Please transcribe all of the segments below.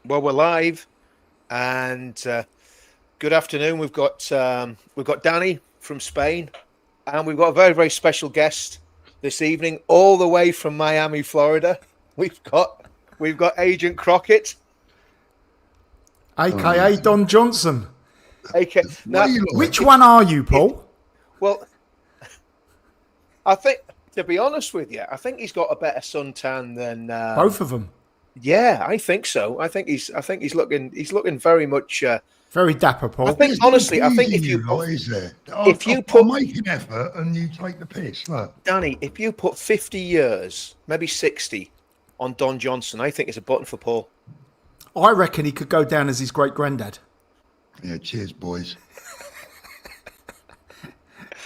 Well, we're live, and good afternoon. We've got Danny from Spain, and we've got a very very special guest this evening, all the way from Miami, Florida. We've got Agent Crockett, AKA Don Johnson. aka What now. are you like? Which one are you, Paul? Well, I think to be honest with you, I think he's got a better suntan than. Both of them. Yeah, I think so. I think he's looking very much. Very dapper, Paul. I think There's no honestly, I think pleasing if you lot, is there? if you I'll put make an effort and you take the piss. Look, Danny, if you put 50 years, maybe 60, on Don Johnson, I think it's a button for Paul. I reckon he could go down as his great granddad. yeah, cheers, boys.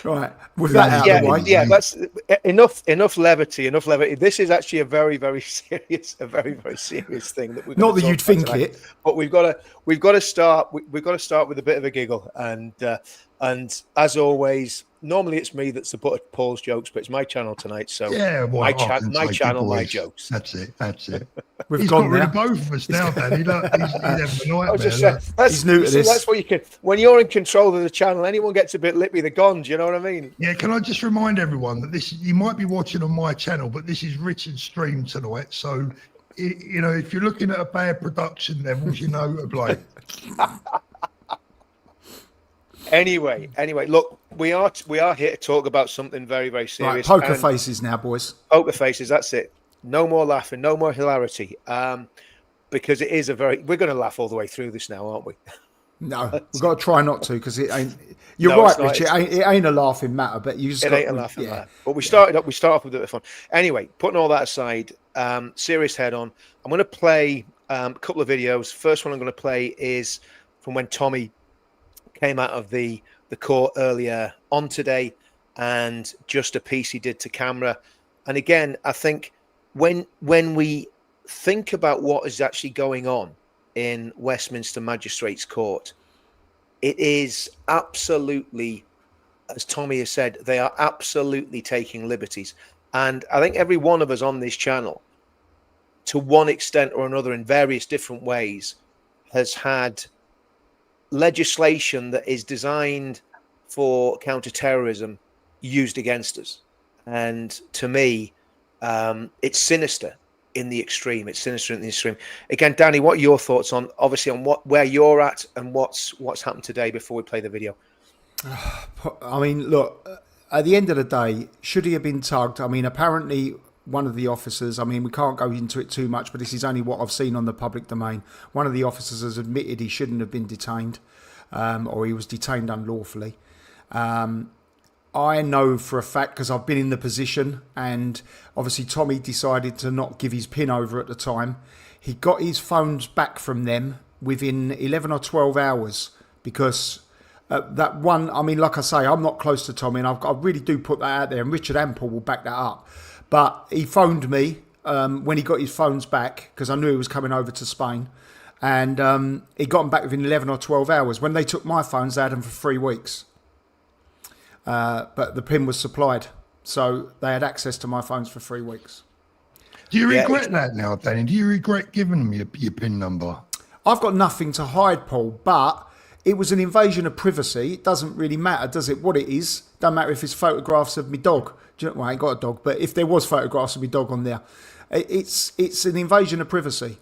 Right, with that out of the way. Yeah, that's enough levity. This is actually a very very serious thing that we're Not gonna that you'd talk about think tonight. it. But we've got to start with a bit of a giggle, and as always, normally it's me that's the butt of Paul's jokes, but it's my channel tonight, so Yeah, well, my I can take it, channel, my boys. jokes. That's it. We've He's got gone rid now. of both of us now, Danny. Look, he's having a I was nightmare. just saying, Look. He's new to this. That's what you can. When you're in control of the channel, anyone gets a bit lippy, they're gone. Do you know what I mean? Yeah, can I just remind everyone that this you might be watching on my channel, but this is Richard's stream tonight. So, if you're looking at a bad production levels, you know to blame. Anyway, look, we are here to talk about something very, very Right, serious. poker and faces now, boys. Poker faces. That's it. No more laughing. No more hilarity. Because it is we're going to laugh all the way through this now, aren't we? No, we've got to try not to because it ain't. You're No, it's right, not. Rich. It ain't a laughing matter, but you just It got, ain't a laughing yeah. matter. But we start off with a bit of fun. Anyway, putting all that aside, serious head on. I'm going to play a couple of videos. First one I'm going to play is from when Tommy came out of the court earlier on today, and just a piece he did to camera. And again, I think when we think about what is actually going on in Westminster Magistrates Court, it is absolutely, as Tommy has said, they are absolutely taking liberties. And I think every one of us on this channel, to one extent or another, in various different ways, has had legislation that is designed for counter-terrorism used against us. And to me, it's sinister in the extreme. It's sinister in the extreme. Again, Danny, what are your thoughts on where you're at and what's happened today before we play the video? I mean, look, at the end of the day, should he have been tugged? I mean, apparently one of the officers, I mean, we can't go into it too much, but this is only what I've seen on the public domain. One of the officers has admitted he shouldn't have been detained, or he was detained unlawfully. I know for a fact, because I've been in the position, and obviously Tommy decided to not give his PIN over at the time. He got his phones back from them within 11 or 12 hours because that one, I mean, like I say, I'm not close to Tommy, and I really do put that out there, and Richard and Paul will back that up. But he phoned me when he got his phones back, because I knew he was coming over to Spain, and he got them back within 11 or 12 hours. When they took my phones, they had them for 3 weeks. But the PIN was supplied, so they had access to my phones for 3 weeks. Do you regret that now, Danny? Do you regret giving them your PIN number? I've got nothing to hide, Paul, but it was an invasion of privacy. It doesn't really matter, does it, what it is? Don't matter if it's photographs of my dog. Do you know, well, I ain't got a dog, but if there was photographs of my dog on there, it's an invasion of privacy.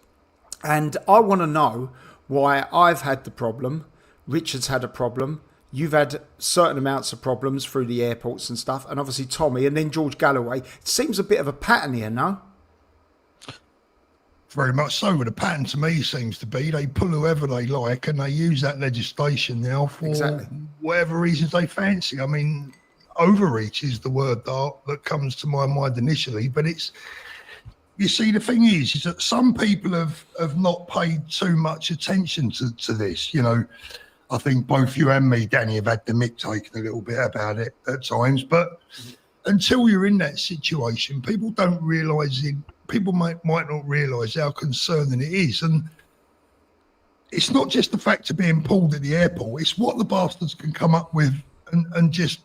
And I want to know why I've had the problem, Richard's had a problem, you've had certain amounts of problems through the airports and stuff, and obviously Tommy, and then George Galloway. It seems a bit of a pattern here, no? Very much so. But the pattern to me seems to be they pull whoever they like and they use that legislation now for whatever reasons they fancy. I mean, overreach is the word that comes to my mind initially, but it's, you see, the thing is that some people have not paid too much attention to this. You know, I think both you and me, Danny, have had the mick taken a little bit about it at times, but until you're in that situation, people don't realise it. People might not realise how concerning it is. And it's not just the fact of being pulled at the airport, it's what the bastards can come up with and just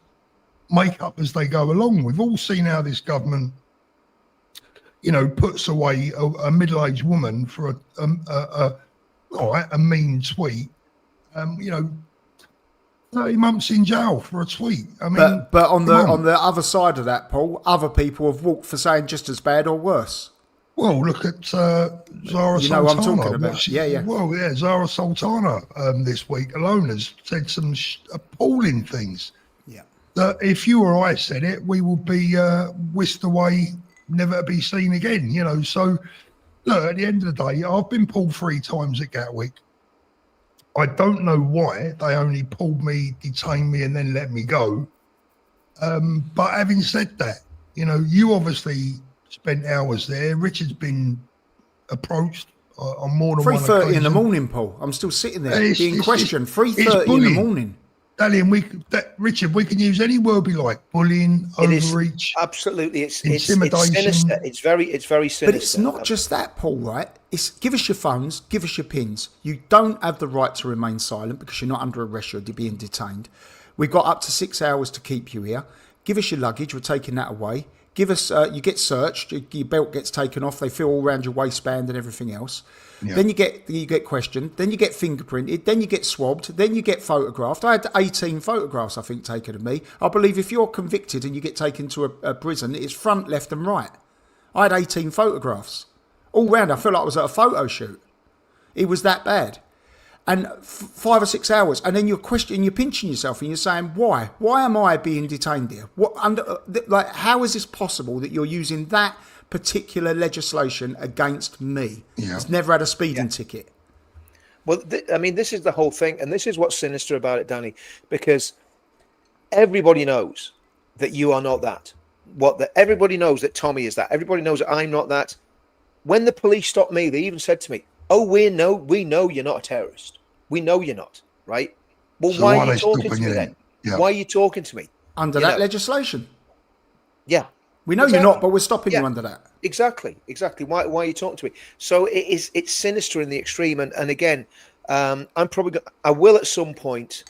make up as they go along. We've all seen how this government, you know, puts away a middle-aged woman for all right, a mean tweet, 30 months in jail for a tweet. I mean, but on the other side of that, Paul, other people have walked for saying just as bad or worse. Well, look at Zara Sultana. You know what I'm talking about. Yeah. Well, yeah, Zara Sultana this week alone has said some appalling things. Yeah. That if you or I said it, we would be whisked away, never to be seen again. So look, at the end of the day, I've been pulled 3 times at Gatwick. I don't know why they only pulled me, detained me, and then let me go. But having said that, you obviously spent hours there. Richard's been approached on more than 3:30 in the morning, Paul. I'm still sitting there being questioned. 3:30 in the morning. Dalian, Richard, we can use any word we like: bullying, overreach. Absolutely, it's intimidation. It's sinister. It's very sinister. But it's not just that, Paul. Right? It's give us your phones, give us your pins. You don't have the right to remain silent because you're not under arrest. You're being detained. We've got up to 6 hours to keep you here. Give us your luggage. We're taking that away. Give us. You get searched. Your belt gets taken off. They feel all around your waistband and everything else. Yeah. Then you get questioned. Then you get fingerprinted. Then you get swabbed. Then you get photographed. I had 18 photographs, I think, taken of me. I believe if you're convicted and you get taken to a prison, it's front, left, and right. I had 18 photographs all round. I feel like I was at a photo shoot. It was that bad. And 5 or 6 hours, and then you're pinching yourself, and you're saying, "Why? Why am I being detained here? How is this possible that you're using that particular legislation against me? Yeah. It's never had a speeding ticket." Well, this is the whole thing, and this is what's sinister about it, Danny, because everybody knows that you are not that. Everybody knows that Tommy is that. Everybody knows that I'm not that. When the police stopped me, they even said to me, "Oh, we know you're not a terrorist. We know you're not, right? Well, so why are you talking to me then? Yeah. Why are you talking to me? Under that legislation. Yeah. We know you're not, but we're stopping you under that. Exactly. Why are you talking to me? So it's sinister in the extreme. And again, I will at some point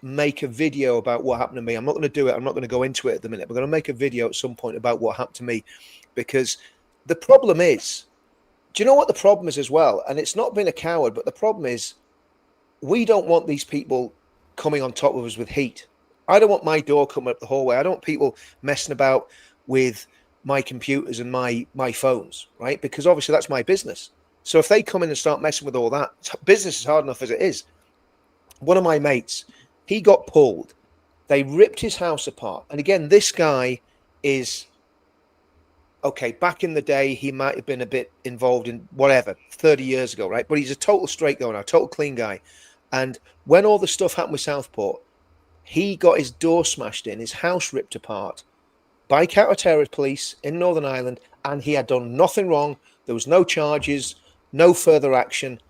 make a video about what happened to me. I'm not going to do it. I'm not going to go into it at the minute. We're going to make a video at some point about what happened to me, because the problem is, do you know what the problem is as well? And it's not being a coward, but the problem is we don't want these people coming on top of us with heat. I don't want my door coming up the hallway. I don't want people messing about with my computers and my phones, right? Because obviously that's my business. So if they come in and start messing with all that, business is hard enough as it is. One of my mates, he got pulled. They ripped his house apart. And again, this guy is... okay, back in the day, he might have been a bit involved in whatever, 30 years ago, right? But he's a total straight guy now, total clean guy. And when all the stuff happened with Southport, he got his door smashed in, his house ripped apart by counter-terrorist police in Northern Ireland, and he had done nothing wrong. There was no charges, no further action,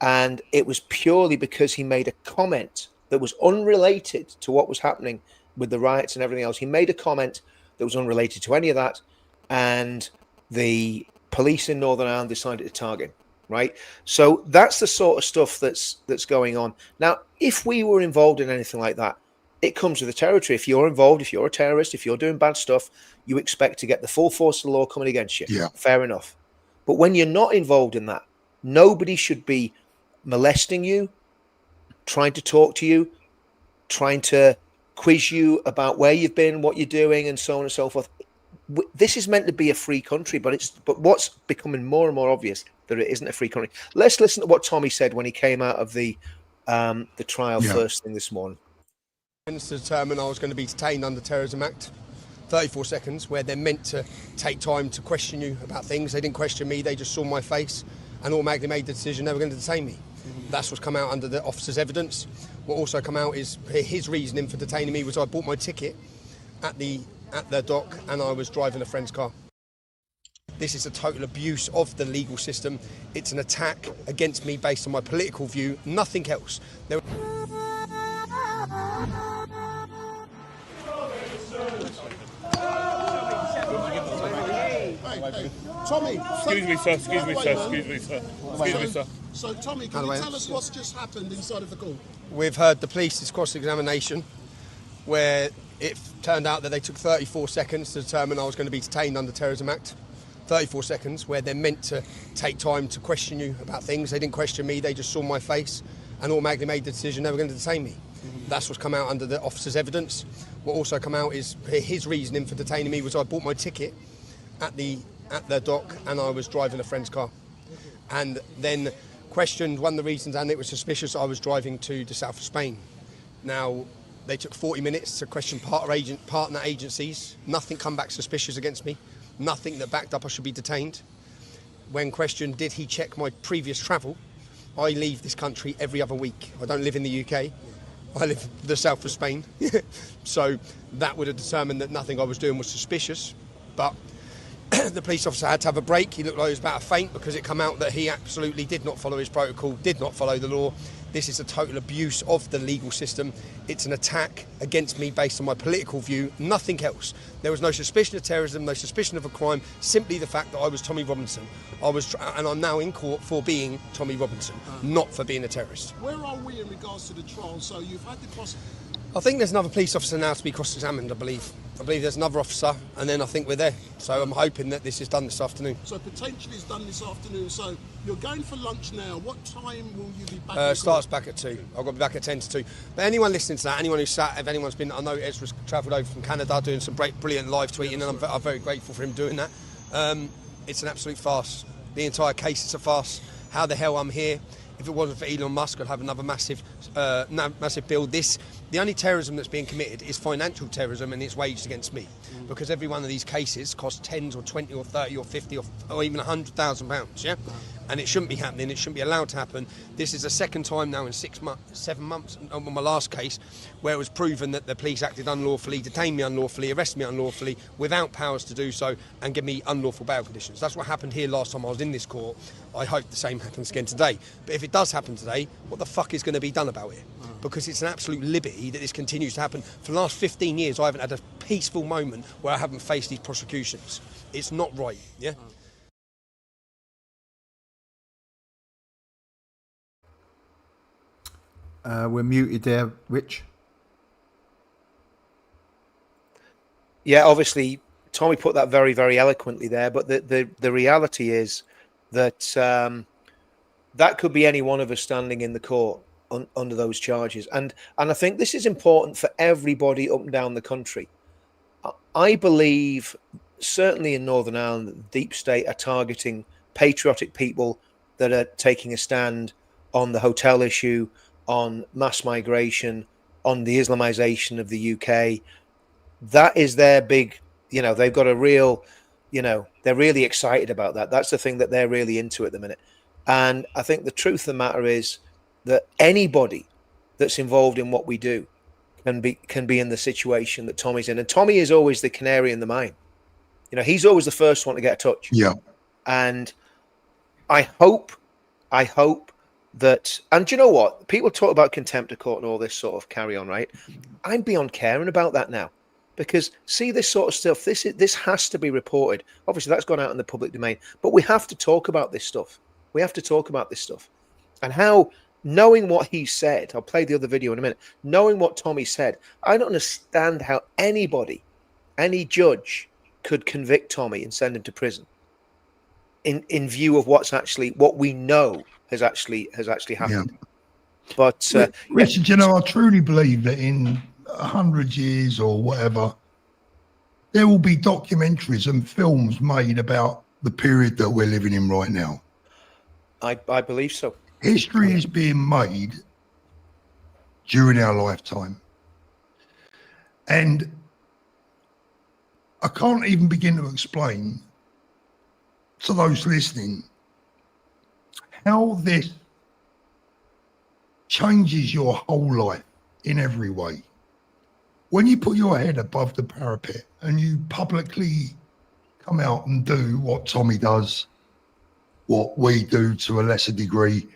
and it was purely because he made a comment that was unrelated to what was happening with the riots and everything else. He made a comment that was unrelated to any of that, and the police in Northern Ireland decided to target him, right? So that's the sort of stuff that's going on. Now, if we were involved in anything like that, it comes with the territory. If you're involved, if you're a terrorist, if you're doing bad stuff, you expect to get the full force of the law coming against you. Yeah. Fair enough. But when you're not involved in that, nobody should be molesting you, trying to talk to you, trying to quiz you about where you've been, what you're doing, and so on and so forth. This is meant to be a free country, but what's becoming more and more obvious that it isn't a free country. Let's listen to what Tommy said when he came out of the trial first thing this morning. To determine I was going to be detained under Terrorism Act, 34 seconds, where they're meant to take time to question you about things. They didn't question me, they just saw my face and automatically made the decision they were going to detain me. That's what's come out under the officer's evidence. What also come out is his reasoning for detaining me was I bought my ticket at the dock and I was driving a friend's car. This is a total abuse of the legal system. It's an attack against me based on my political view, nothing else. Tommy, excuse me, sir. So, Tommy, can you tell us what's just happened inside of the court? We've heard the police's cross-examination, where it turned out that they took 34 seconds to determine I was going to be detained under Terrorism Act, 34 seconds where they're meant to take time to question you about things. They didn't question me, they just saw my face and automatically made the decision they were going to detain me. That's what's come out under the officer's evidence. What also come out is his reasoning for detaining me was I bought my ticket at the dock and I was driving a friend's car. And then questioned one of the reasons, and it was suspicious, I was driving to the south of Spain. Now, they took 40 minutes to question partner agencies. Nothing come back suspicious against me. Nothing that backed up I should be detained. When questioned, did he check my previous travel? I leave this country every other week. I don't live in the UK. I live in the south of Spain. So that would have determined that nothing I was doing was suspicious. But the police officer had to have a break. He looked like he was about to faint because it came out that he absolutely did not follow his protocol, did not follow the law. This is a total abuse of the legal system. It's an attack against me based on my political view, nothing else. There was no suspicion of terrorism, no suspicion of a crime, simply the fact that I was Tommy Robinson. And I'm now in court for being Tommy Robinson, not for being a terrorist. Where are we in regards to the trial? So you've had the cross. I think there's another police officer now to be cross-examined, I believe. I believe there's another officer, and then I think we're there. So I'm hoping that this is done this afternoon. So potentially it's done this afternoon. So you're going for lunch now. What time will you be back? Starts back at 2. I've got to be back at 10 to 2. But anyone listening to that, anyone who's sat, if anyone's been, I know Ezra's travelled over from Canada doing some brilliant live tweeting, and I'm very grateful for him doing that. It's an absolute farce. The entire case is a farce. How the hell I'm here? If it wasn't for Elon Musk, I'd have another massive bill. The only terrorism that's being committed is financial terrorism, and it's waged against me. Because every one of these cases costs tens or 20 or 30 or 50 or even £100,000, yeah? And it shouldn't be happening, it shouldn't be allowed to happen. This is the second time now in 7 months, on my last case, where it was proven that the police acted unlawfully, detained me unlawfully, arrested me unlawfully, without powers to do so, and give me unlawful bail conditions. That's what happened here last time I was in this court. I hope the same happens again today. But if it does happen today, what the fuck is going to be done about it? Because it's an absolute liberty that this continues to happen. For the last 15 years, I haven't had a peaceful moment where I haven't faced these prosecutions. It's not right, yeah? We're muted there, Rich. Yeah, obviously, Tommy put that very, very eloquently there. But the reality is that that could be any one of us standing in the court under those charges. And I think this is important for everybody up and down the country. I believe, certainly in Northern Ireland, that the deep state are targeting patriotic people that are taking a stand on the hotel issue, on mass migration, on the Islamization of the UK. That is their big, they've got a real, they're really excited about that. That's the thing that they're really into at the minute. And I think the truth of the matter is that anybody that's involved in what we do can be in the situation that Tommy's in. And Tommy is always the canary in the mine. He's always the first one to get a touch. Yeah. And I hope that, and do you know what? People talk about contempt of court and all this sort of carry on, right? I'm beyond caring about that now. Because see, this sort of stuff, this has to be reported. Obviously, that's gone out in the public domain. But we have to talk about this stuff. We have to talk about this stuff. And how, knowing what he said, I'll play the other video in a minute, knowing what Tommy said, I don't understand how anybody, any judge, could convict Tommy and send him to prison in view of what we know has actually happened. Yeah. But Richard, I truly believe that in 100 years or whatever, there will be documentaries and films made about the period that we're living in right now. I believe so. History is being made during our lifetime. And I can't even begin to explain to those listening how this changes your whole life in every way. When you put your head above the parapet and you publicly come out and do what Tommy does, what we do to a lesser degree,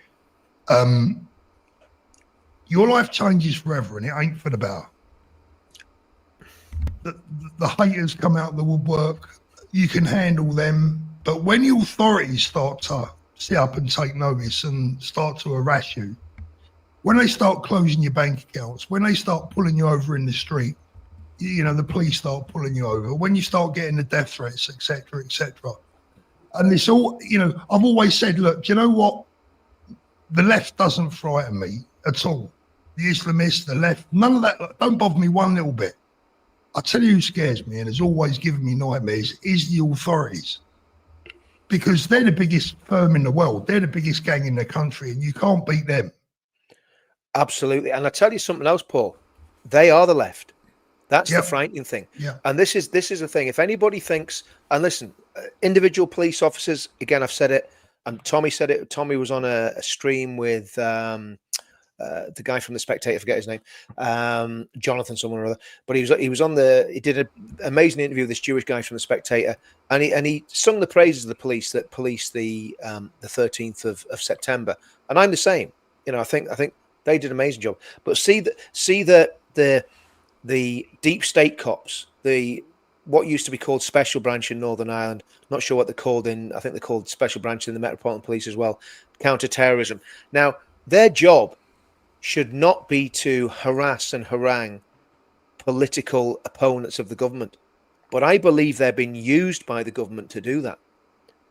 your life changes forever, and it ain't for the better. The haters come out of the woodwork, you can handle them, but when the authorities start to sit up and take notice and start to harass you, when they start closing your bank accounts, when they start pulling you over in the street, the police start pulling you over, when you start getting the death threats, etc., And it's all, you know, I've always said, look, do you know what? The left doesn't frighten me at all. The Islamists, the left, none of that don't bother me one little bit. I tell you who scares me and has always given me nightmares is the authorities. Because they're the biggest firm in the world. They're the biggest gang in the country, and you can't beat them. Absolutely. And I tell you something else, Paul. They are the left. That's Yep. the frightening thing. Yeah. And this is the thing. If anybody thinks, and listen, individual police officers, again, I've said it, and Tommy said it. Tommy was on a stream with the guy from The Spectator, I forget his name, Jonathan someone or other. But he was on he did an amazing interview with this Jewish guy from The Spectator, and he sung the praises of the police that policed the 13th of September. And I'm the same. You know, I think they did an amazing job. But see the deep state cops, what used to be called Special Branch in Northern Ireland, not sure what they're called I think they're called Special Branch in the Metropolitan Police as well, counter-terrorism. Now, their job should not be to harass and harangue political opponents of the government. But I believe they're being used by the government to do that.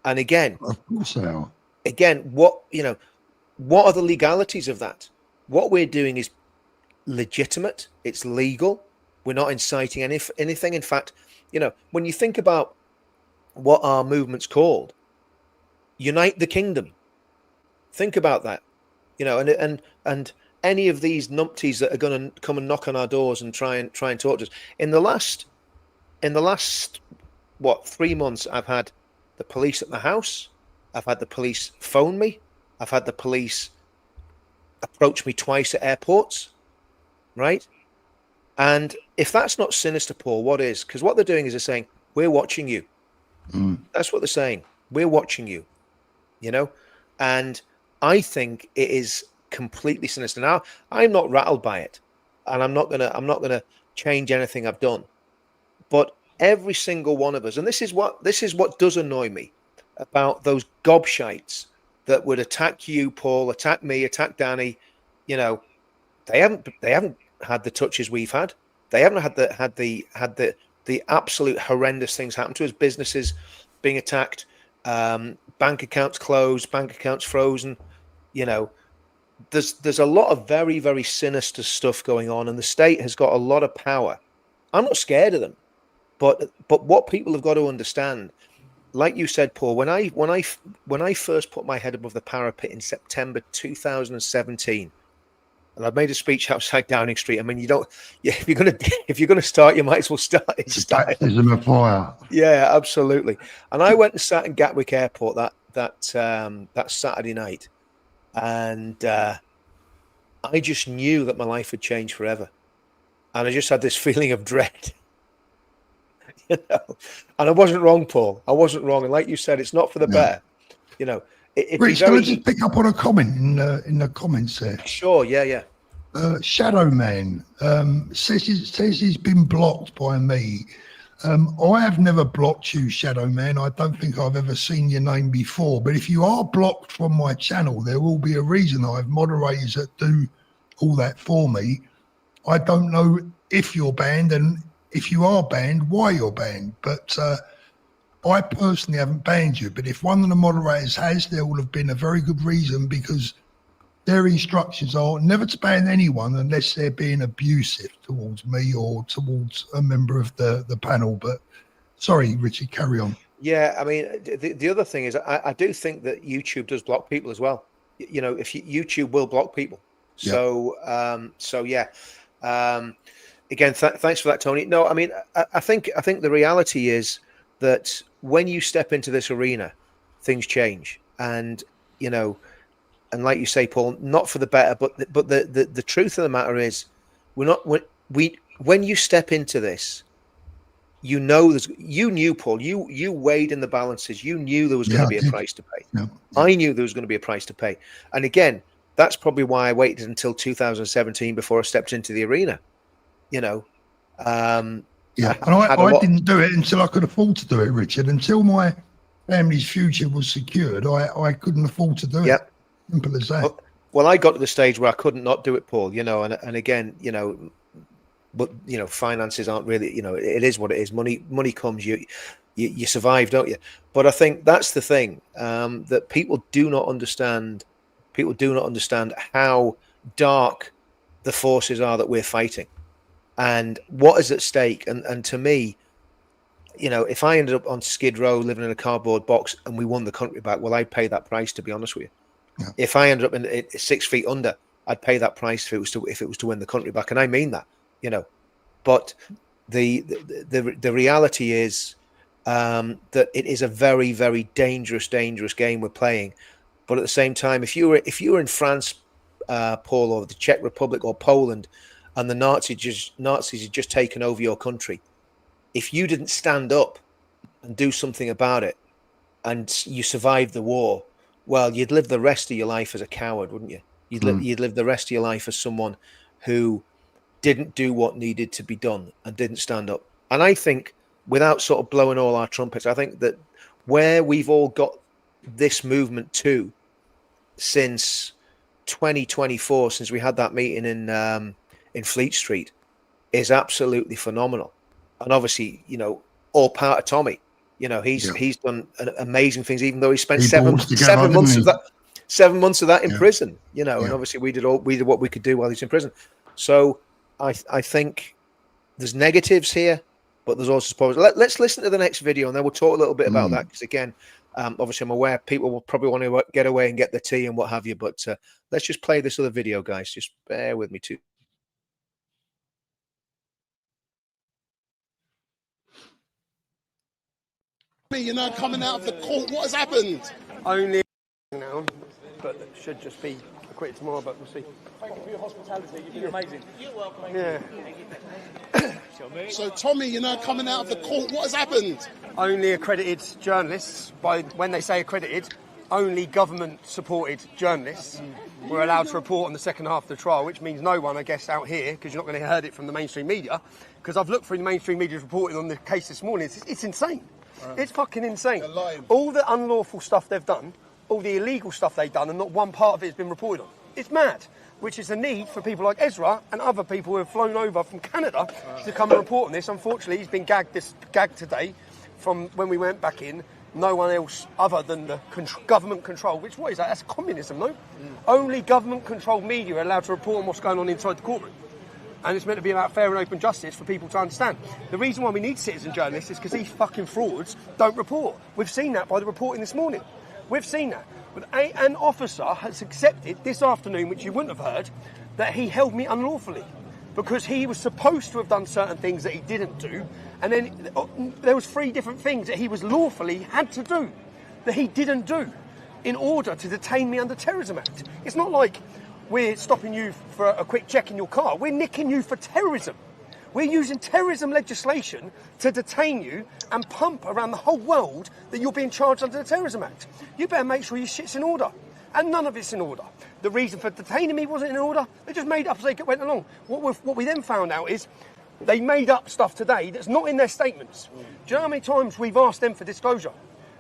And again, Of course they are. Again, what are the legalities of that? What we're doing is legitimate. It's legal. We're not inciting anything. In fact, when you think about what our movement's called, Unite the Kingdom. Think about that. And any of these numpties that are going to come and knock on our doors and try and talk to us. In the last 3 months, I've had the police at the house. I've had the police phone me. I've had the police approach me twice at airports. Right? And if that's not sinister, Paul, what is? Because what they're doing is they're saying, we're watching you. That's what they're saying. We're watching you. And I think it is completely sinister. Now, I'm not rattled by it, and I'm not gonna change anything I've done. But every single one of us, and this is what does annoy me about those gobshites that would attack you, Paul, attack me, attack Danny. They haven't had the touches we've had. They haven't had the absolute horrendous things happen to us. Businesses being attacked, bank accounts closed, bank accounts frozen. There's a lot of very, very sinister stuff going on, and the state has got a lot of power. I'm not scared of them, but what people have got to understand, like you said, Paul, when I first put my head above the parapet in September 2017, and I made a speech outside Downing Street. I mean, if you're gonna start, you might as well start. Baptism of fire. Yeah, absolutely. And I went and sat in Gatwick Airport that Saturday night, and I just knew that my life had changed forever, and I just had this feeling of dread. And I wasn't wrong, Paul. I wasn't wrong. And like you said, it's not for the better. Rich, can I just pick up on a comment in the comments there? Sure, yeah. Shadow Man says he's been blocked by me. I have never blocked you, Shadow Man. I don't think I've ever seen your name before. But if you are blocked from my channel, there will be a reason. I have moderators that do all that for me. I don't know if you're banned, and if you are banned, why you're banned. But I personally haven't banned you, but if one of the moderators has, there will have been a very good reason, because their instructions are never to ban anyone unless they're being abusive towards me or towards a member of the panel. But sorry, Richard, carry on. Yeah, I mean, the other thing is I do think that YouTube does block people as well. If YouTube will block people. So, yeah. Again, thanks for that, Tony. No, I mean, I think the reality is that when you step into this arena, things change, and and like you say, Paul, not for the better, but the truth of the matter is, when you step into this, you knew, Paul, you weighed in the balances, you knew there was going to be a price to pay. Yeah. I knew there was going to be a price to pay, and again, that's probably why I waited until 2017 before I stepped into the arena. Yeah, and I didn't do it until I could afford to do it, Richard. Until my family's future was secured, I couldn't afford to do it. Simple as that. Well, I got to the stage where I couldn't not do it, Paul. And again, but finances aren't really, it is what it is. Money comes, you survive, don't you? But I think that's the thing, that people do not understand. People do not understand how dark the forces are that we're fighting, and what is at stake. And to me, if I ended up on Skid Row living in a cardboard box and we won the country back, well, I'd pay that price, to be honest with you. Yeah. If I ended up in 6 feet under, I'd pay that price if it was to win the country back, and I mean that, But the reality is that it is a very, very dangerous game we're playing. But at the same time, if you were in France, Paul, or the Czech Republic or Poland, and the Nazis had just taken over your country, if you didn't stand up and do something about it, and you survived the war, well, you'd live the rest of your life as a coward, wouldn't you? You'd live the rest of your life as someone who didn't do what needed to be done and didn't stand up. And I think, without sort of blowing all our trumpets, I think that where we've all got this movement to since 2024, since we had that meeting in Fleet Street, is absolutely phenomenal. And obviously, all part of Tommy. He's done amazing things, even though he spent 7 months of that in prison. And obviously we did what we could do while he's in prison. So I think there's negatives here, but there's also positives. Let's listen to the next video, and then we'll talk a little bit about that. Because again, obviously I'm aware people will probably want to get away and get the tea and what have you. But let's just play this other video, guys. Just bear with me too. Coming out of the court, what has happened? Only now, but it should just be acquitted tomorrow, but we'll see. Thank you for your hospitality. You've been amazing. You're welcome. Yeah. So, Tommy, coming out of the court, what has happened? Only accredited journalists, when they say accredited, only government-supported journalists were allowed to report on the second half of the trial, which means no one, I guess, out here, because you're not going to hear it from the mainstream media, because I've looked through the mainstream media's reporting on the case this morning. It's insane. It's fucking insane. All the unlawful stuff they've done, all the illegal stuff they've done, and not one part of it has been reported on. It's mad, which is the need for people like Ezra and other people who have flown over from Canada to come and report on this. Unfortunately, he's been gagged today from when we went back in. No one else other than the government control, which, what is that? That's communism, no? Only government-controlled media are allowed to report on what's going on inside the courtroom. And it's meant to be about fair and open justice for people to understand. The reason why we need citizen journalists is because these fucking frauds don't report. We've seen that by the reporting this morning. We've seen that. But an officer has accepted this afternoon, which you wouldn't have heard, that he held me unlawfully because he was supposed to have done certain things that he didn't do. And then there was 3 different things that he was lawfully had to do that he didn't do in order to detain me under Terrorism Act. It's not like we're stopping you for a quick check in your car. We're nicking you for terrorism. We're using terrorism legislation to detain you and pump around the whole world that you're being charged under the Terrorism Act. You better make sure your shit's in order. And none of it's in order. The reason for detaining me wasn't in order. They just made up as they went along. What we then found out is they made up stuff today that's not in their statements. Do you know how many times we've asked them for disclosure?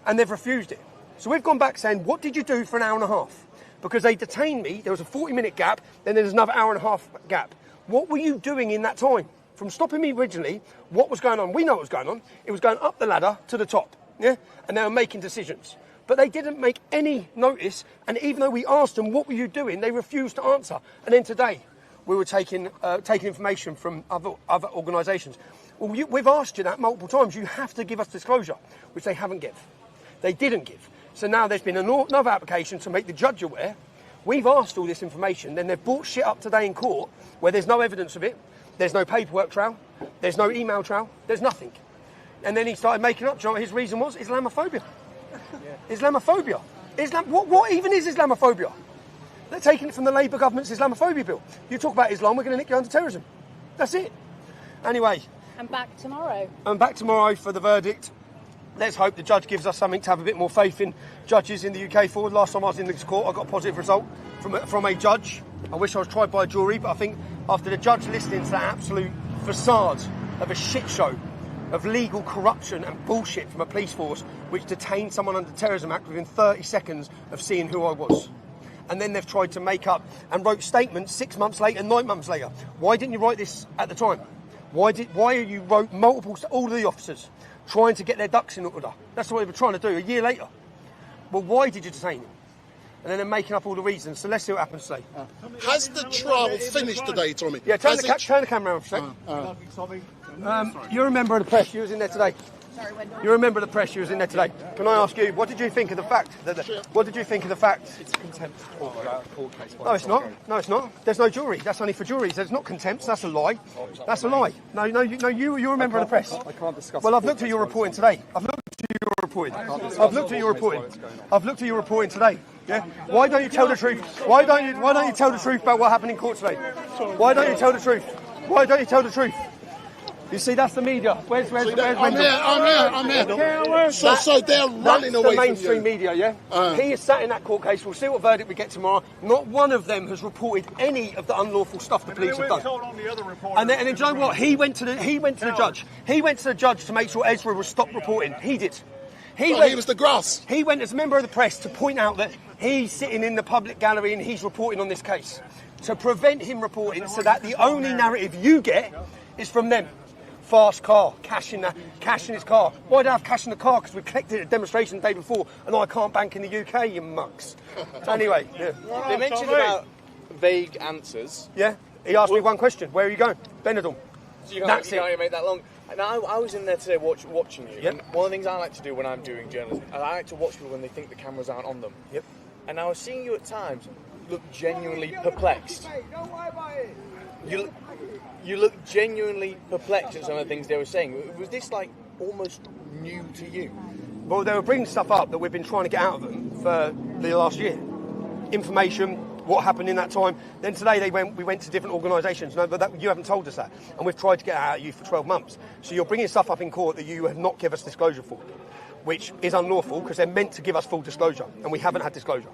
And they've refused it. So we've gone back saying, what did you do for an hour and a half? Because they detained me, there was a 40-minute gap, then there's another hour and a half gap. What were you doing in that time? From stopping me originally, what was going on? We know what was going on. It was going up the ladder to the top, yeah? And they were making decisions. But they didn't make any notice, and even though we asked them, what were you doing, they refused to answer. And then today, we were taking information from other organisations. Well, we've asked you that multiple times. You have to give us disclosure, which they haven't give. They didn't give. So now there's been another application to make the judge aware. We've asked all this information, then they've brought shit up today in court where there's no evidence of it, there's no paperwork trail, there's no email trail, there's nothing. And then he started making up, do you know what his reason was? Islamophobia. Islamophobia. What even is Islamophobia? They're taking it from the Labour government's Islamophobia bill. You talk about Islam, we're going to nick you under terrorism. That's it. Anyway. And back tomorrow. And back tomorrow for the verdict. Let's hope the judge gives us something to have a bit more faith in judges in the UK forward. Last time I was in this court, I got a positive result from a judge. I wish I was tried by a jury, but I think after the judge listening to that absolute facade of a shit show of legal corruption and bullshit from a police force which detained someone under the Terrorism Act within 30 seconds of seeing who I was. And then they've tried to make up and wrote statements 6 months later, 9 months later. Why didn't you write this at the time? Why are you wrote multiple, all of the officers, trying to get their ducks in order? That's what they were trying to do a year later. Well, why did you detain him? And then they're making up all the reasons. So let's see what happens today. Has the trial finished today, Tommy? Yeah, turn the camera around for a sec. You're a member of the press. You was in there today. You're a member of the press. You was in there today. Can I ask you, what did you think of the fact what did you think of the fact? It's a contempt for court case. No, it's not. No, it's not. There's no jury. That's only for juries. There's not contempt. That's a lie. That's a lie. No, you're a member of the press. I can't discuss. Well, I've looked at your reporting today. I've looked at your reporting today. Yeah. Why don't you tell the truth? Why don't you tell the truth about what happened in court today? Why don't you tell the truth? Why don't you tell the truth? You see, that's the media. Where's I'm here. So they're running away from the mainstream you. media, yeah? He is sat in that court case. We'll see what verdict we get tomorrow. Not one of them has reported any of the unlawful stuff the police have done. And then do you know what? He went to the judge. He went to the judge to make sure Ezra was stopped reporting. He did. He was the grass. He went as a member of the press to point out that he's sitting in the public gallery and he's reporting on this case. To prevent him reporting so that the only narrative you get is from them. Fast car, cash in his car. Why do I have cash in the car? Because we collected it at a demonstration the day before and I can't bank in the UK, you mucks. Anyway, yeah. They mentioned about vague answers. Yeah, he asked me one question. Where are you going? Benidorm. So you can't even make that long. And I was in there today watching you. Yep. And one of the things I like to do when I'm doing journalism, I like to watch people when they think the cameras aren't on them. Yep. And I was seeing you at times look genuinely perplexed. You look genuinely perplexed at some of the things they were saying. Was this like almost new to you? Well, they were bringing stuff up that we've been trying to get out of them for the last year. Information, what happened in that time. Then today we went to different organisations. No, but you haven't told us that. And we've tried to get out of you for 12 months. So you're bringing stuff up in court that you have not given us disclosure for, which is unlawful because they're meant to give us full disclosure. And we haven't had disclosure.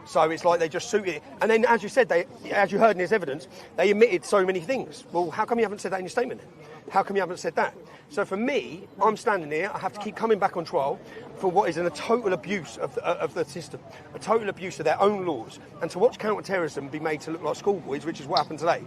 So it's like they just suited it. And then, as you said, as you heard in his evidence, they admitted so many things. Well, how come you haven't said that in your statement then? How come you haven't said that? So for me, I'm standing here, I have to keep coming back on trial for what is a total abuse of the system, a total abuse of their own laws, and to watch counter-terrorism be made to look like schoolboys, which is what happened today.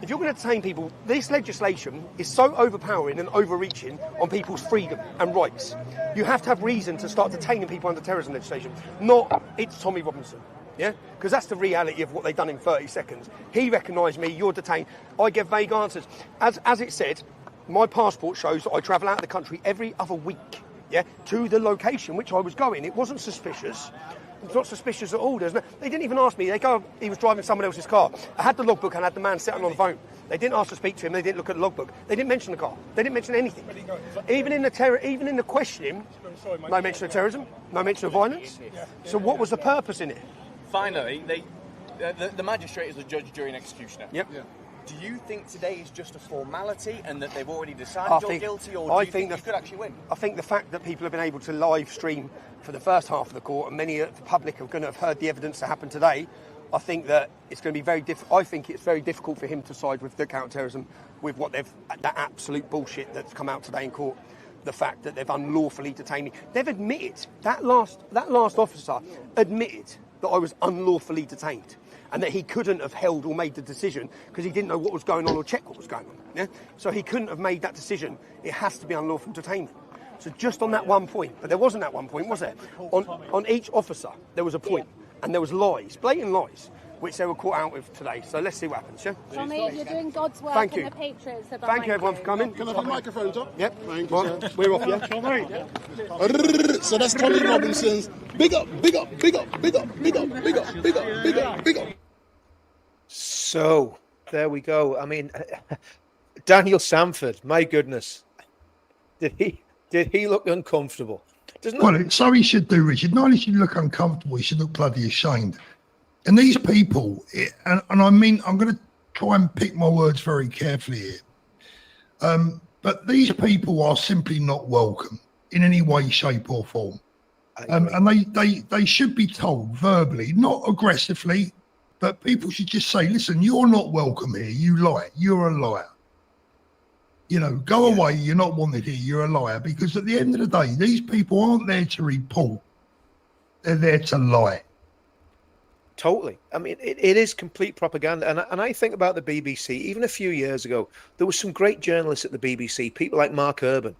If you're going to detain people, this legislation is so overpowering and overreaching on people's freedom and rights. You have to have reason to start detaining people under terrorism legislation, not it's Tommy Robinson. Yeah? Because that's the reality of what they've done in 30 seconds. He recognised me, you're detained. I give vague answers. As it said, my passport shows that I travel out of the country every other week, yeah, to the location which I was going. It wasn't suspicious. It's not suspicious at all. They didn't even ask me. He was driving someone else's car. I had the logbook and I had the man sitting on the phone. They didn't ask to speak to him. They didn't look at the logbook. They didn't mention the car. They didn't mention anything. Even in the questioning, no mention of terrorism, no mention of violence. So what was the purpose in it? Finally, the magistrate is the judge, jury and executioner. Yep. Yeah. Do you think today is just a formality and that they've already decided you're guilty, or do you think you could actually win? I think the fact that people have been able to live stream for the first half of the court, and many of the public are going to have heard the evidence that happened today, I think that it's going to be very difficult. I think it's very difficult for him to side with the counter-terrorism, with that absolute bullshit that's come out today in court. The fact that they've unlawfully detained me. They've admitted, that last officer admitted that I was unlawfully detained, and that he couldn't have held or made the decision because he didn't know what was going on or check what was going on. Yeah? So he couldn't have made that decision. It has to be unlawful detainment. So just on that one point, but there wasn't that one point, was there? On each officer, there was a point, and there was lies, blatant lies, which they were caught out with today. So let's see what happens, yeah? Tommy, you're doing God's work. Thank you. And the Patriots are Thank you, everyone, for coming. Can I have the microphones up? Yep. Thank you, Well, sir. we're off, yeah? So that's Tommy Robinson's big up, big up, big up, big up, big up, big up, big up, big up, big up. So there we go. I mean, Daniel Sanford, my goodness, did he look uncomfortable? So he should do, Richard. Not only should he look uncomfortable, he should look bloody ashamed. And these people, and I mean, I'm going to try and pick my words very carefully here, but these people are simply not welcome in any way, shape or form. And they should be told verbally, not aggressively, but people should just say, listen, you're not welcome here. You lie. You're a liar. You know, go away. You're not wanted here. You're a liar. Because at the end of the day, these people aren't there to report. They're there to lie. Totally. I mean, it is complete propaganda. And I think about the BBC, even a few years ago, there were some great journalists at the BBC, people like Mark Urban,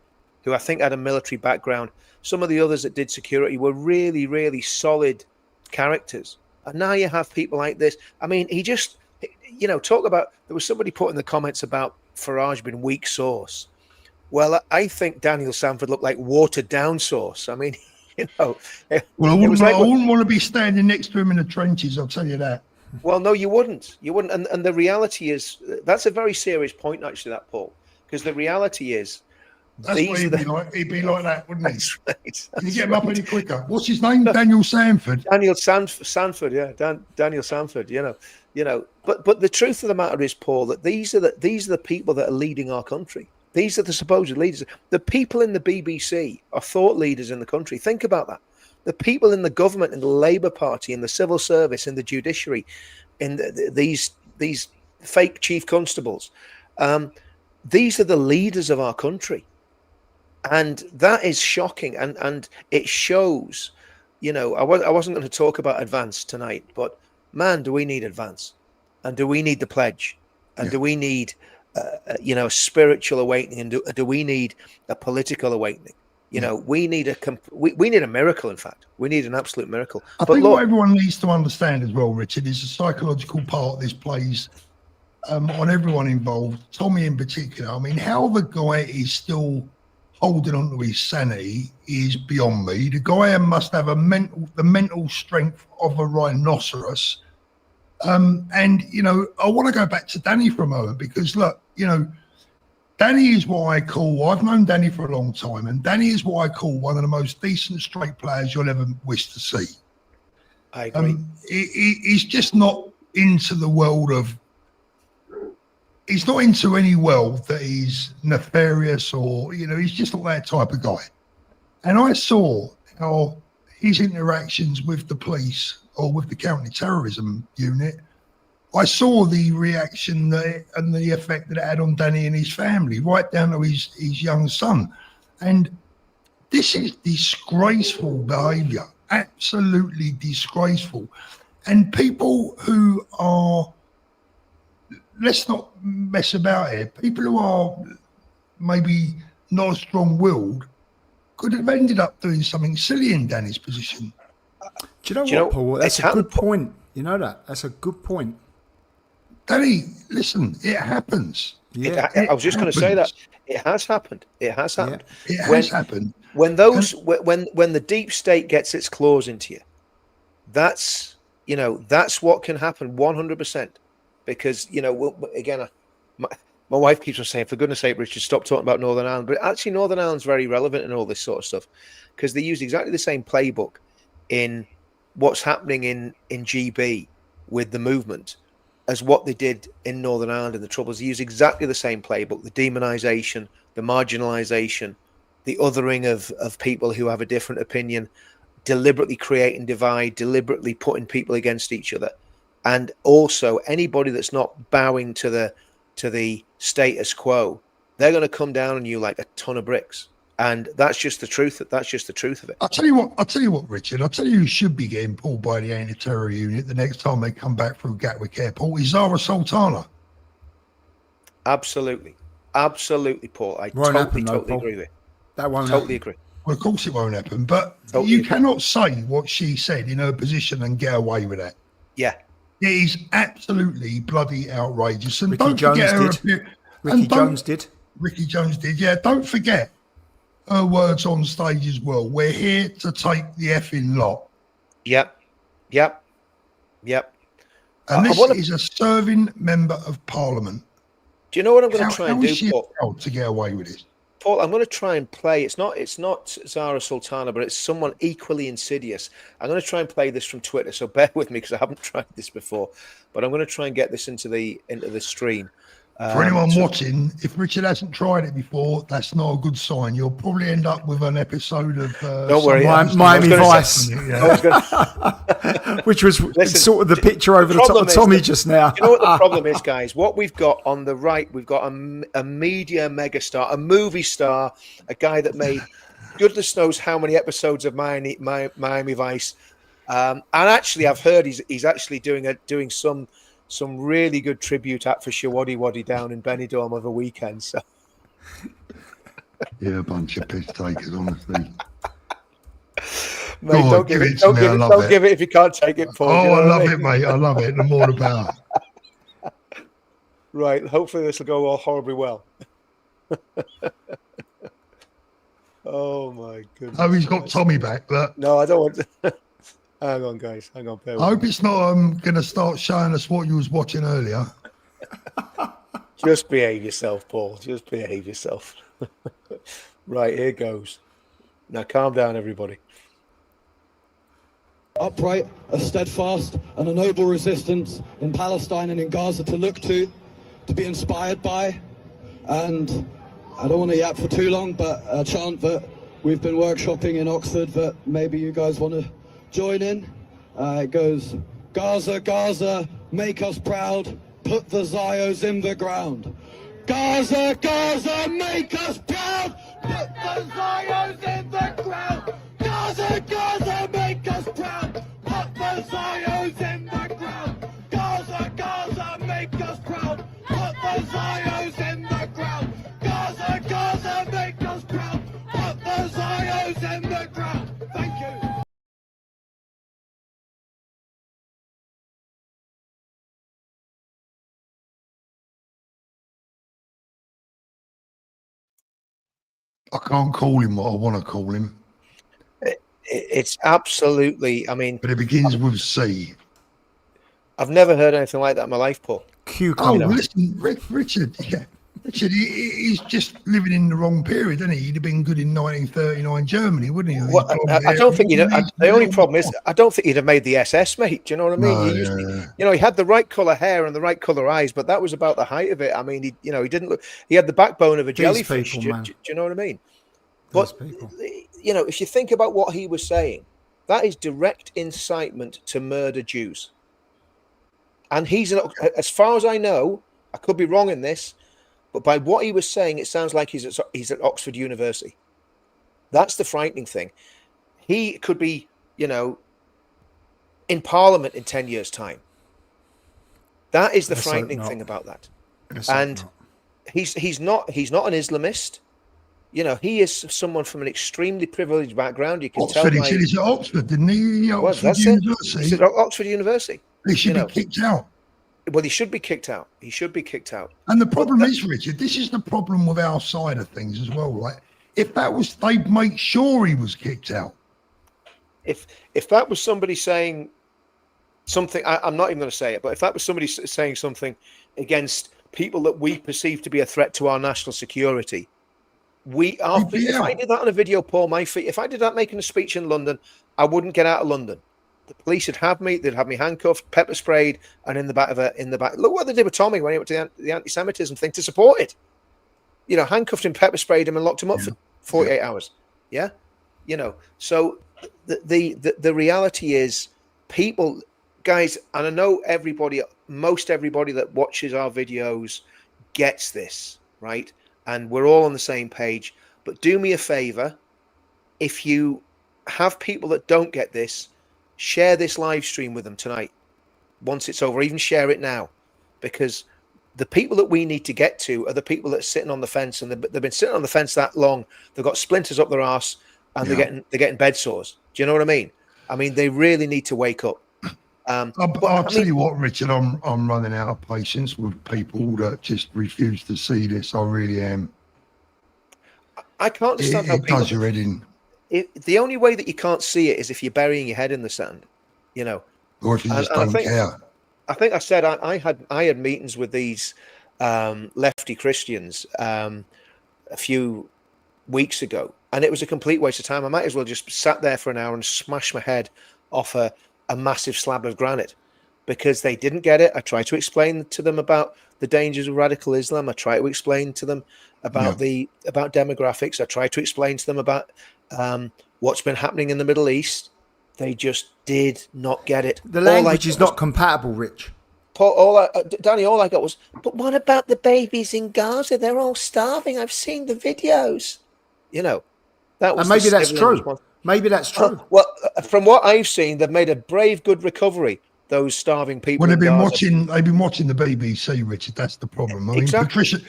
who I think had a military background. Some of the others that did security were really, really solid characters. And now you have people like this. I mean, talk about, there was somebody put in the comments about Farage being weak sauce. Well, I think Daniel Sanford looked like watered down sauce. I mean, Well, it was like, I wouldn't want to be standing next to him in the trenches, I'll tell you that. well, no, you wouldn't. You wouldn't. And the reality is, that's a very serious point, actually, that, Paul, because the reality is, That's what he'd be like that, wouldn't he? That's right. Can you get him up any quicker? What's his name? Daniel Sanford. Sanford, yeah, Daniel Sanford. But the truth of the matter is, Paul, that these are the people that are leading our country. These are the supposed leaders. The people in the BBC are thought leaders in the country. Think about that. The people in the government, in the Labour Party, in the civil service, in the judiciary, in these fake chief constables, these are the leaders of our country. And that is shocking. And it shows, I wasn't going to talk about advance tonight, but man, do we need advance? And do we need the pledge? And do we need a spiritual awakening, and do we need a political awakening? We need a miracle. In fact, we need an absolute miracle. I think what everyone needs to understand as well, Richard, is the psychological part this plays on everyone involved. Tommy in particular. I mean, how the guy is still holding on to his sanity is beyond me. The guy must have the mental strength of a rhinoceros. I want to go back to Danny for a moment, because look, Danny is what I call, I've known Danny for a long time, and Danny is what I call one of the most decent straight players you'll ever wish to see. I agree. He's just not into the world of, he's not into any world that is nefarious or, he's just not that type of guy. And I saw how his interactions with the police or with the counter-terrorism unit, I saw the reaction and the effect that it had on Danny and his family, right down to his young son. And this is disgraceful behaviour, absolutely disgraceful. And people who are, let's not mess about here, people who are maybe not strong-willed could have ended up doing something silly in Danny's position. Do you know what, Paul? That's a good point. You know that? That's a good point. Danny, listen, it happens. Yeah. I was just going to say that. It has happened. It has happened. Yeah. It has happened. When the deep state gets its claws into you, that's what can happen 100%. Because, again, my wife keeps on saying, for goodness sake, Richard, stop talking about Northern Ireland. But actually, Northern Ireland's very relevant in all this sort of stuff, because they use exactly the same playbook in what's happening in GB with the movement as what they did in Northern Ireland in the Troubles. They use exactly the same playbook: the demonisation, the marginalisation, the othering of people who have a different opinion, deliberately creating divide, deliberately putting people against each other. And also anybody that's not bowing to the status quo, they're going to come down on you like a ton of bricks. And that's just the truth. That's just the truth of it. I'll tell you what, Richard. I'll tell you who should be getting pulled by the anti-terror unit the next time they come back through Gatwick Airport is Zara Sultana. Absolutely, Paul. I totally agree with it. That won't totally happen. agree. Well, of course it won't happen, but you cannot say what she said in her position and get away with that. Yeah. It is absolutely bloody outrageous. And Ricky Jones did. Ricky Jones did. Yeah, don't forget her words on stage as well. We're here to take the effing lot. Yep. And this is a serving member of Parliament. Do you know what I'm going to try and do, Paul? To get away with this? Paul, I'm going to try and play. It's not Zara Sultana, but it's someone equally insidious. I'm going to try and play this from Twitter, so bear with me because I haven't tried this before. But I'm going to try and get this into the stream. For anyone watching, if Richard hasn't tried it before, that's not a good sign. You'll probably end up with an episode of don't worry, Miami Vice, which was sort of the picture over the top of Tommy just now. You know what the problem is, guys? What we've got on the right, we've got a media megastar, a movie star, a guy that made goodness knows how many episodes of Miami Vice. And actually, I've heard he's actually doing some really good tribute act for Shawaddy Waddy down in Benidorm over weekend. So Yeah, a bunch of piss takers, honestly. mate, God, give it to me. I love don't it. give it if you can't take it, Paul. Oh, Do you know I what love mean? it, mate. I love it. The more the better. Right. Hopefully this will go all horribly well. Oh my goodness. Oh, he's got Tommy back. Look. No, I don't want to. Hang on, guys. Hang on. I hope it's not going to start showing us what you was watching earlier. Just behave yourself, Paul. Just behave yourself. Right, here goes. Now calm down, everybody. Upright, a steadfast and a noble resistance in Palestine and in Gaza to look to be inspired by. And I don't want to yap for too long, but a chant that we've been workshopping in Oxford that maybe you guys want to join in. It goes, Gaza, Gaza, make us proud, put the Zios in the ground. Gaza, Gaza, make us proud, put the Zios in the ground. Gaza, Gaza, make us proud, put the Zios in the ground. Gaza, Gaza, make us proud, put the Zios in the ground. Gaza, Gaza, make us proud, put the Zios in the ground. Thank you. I can't call him what I want to call him. It's absolutely. I mean, but it begins with C. I've never heard anything like that in my life, Paul. Cucumber. Oh, listen, Richard. Yeah. Richard, he's just living in the wrong period, isn't he? He'd have been good in 1939 Germany, wouldn't he? Well, I don't think he'd. The only problem is, I don't think he'd have made the SS, mate. Do you know what I mean? No, he had the right colour hair and the right colour eyes, but that was about the height of it. I mean, he didn't look. He had the backbone of a jellyfish. Do you know what I mean? But if you think about what he was saying, that is direct incitement to murder Jews. And as far as I know, I could be wrong in this, but by what he was saying, it sounds like he's at Oxford University. That's the frightening thing. He could be, in Parliament in 10 years' time. That is the frightening thing about that. And he's not an Islamist. He is someone from an extremely privileged background. You can Oxford, tell. He's at Oxford, didn't he? Oxford University. He's at Oxford University. He should be kicked out. Well, he should be kicked out. He should be kicked out. And the problem is, Richard, this is the problem with our side of things as well, right? If that was, they'd make sure he was kicked out. If that was somebody saying something, I'm not even going to say it, but if that was somebody saying something against people that we perceive to be a threat to our national security, if I did that on a video, Paul, if I did that making a speech in London, I wouldn't get out of London. The police would have me. They'd have me handcuffed, pepper sprayed, and in the back. Look what they did with Tommy when he went to the anti-Semitism thing to support it. Handcuffed him, pepper sprayed him, and locked him up for 48 hours. Yeah, So the reality is, people, guys, and I know most everybody that watches our videos gets this, right? And we're all on the same page. But do me a favor, if you have people that don't get this, share this live stream with them tonight. Once it's over, even share it now, because the people that we need to get to are the people that are sitting on the fence, and they've been sitting on the fence that long. They've got splinters up their arse, and they're getting bed sores. Do you know what I mean? I mean, they really need to wake up. I'll tell you what, Richard, I'm running out of patience with people that just refuse to see this. I really am. I can't understand how people does your head in. The only way that you can't see it is if you're burying your head in the sand, or if you just don't care. I think I said I had meetings with these lefty Christians a few weeks ago, and it was a complete waste of time. I might as well just sat there for an hour and smash my head off a massive slab of granite, because they didn't get it. I tried to explain to them about the dangers of radical Islam. I tried to explain to them about about demographics. I tried to explain to them about what's been happening in the Middle East. They just did not get it. The language is not compatible, Rich. Paul, Danny, all I got was, but what about the babies in Gaza? They're all starving. I've seen the videos. That was, and maybe that's true. Maybe that's true. Well, from what I've seen, they've made a brave, good recovery. Those starving people. Well, in Gaza. they've been watching the BBC, Richard. That's the problem. I mean, Exactly.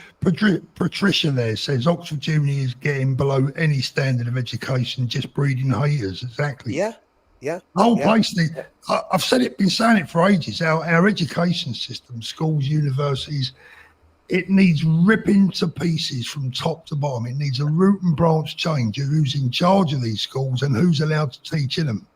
Patricia there says Oxford Uni is getting below any standard of education, just breeding haters. Exactly. Yeah. The whole place. I've been saying it for ages. Our education system, schools, universities, it needs ripping to pieces from top to bottom. It needs a root and branch change of who's in charge of these schools and who's allowed to teach in them.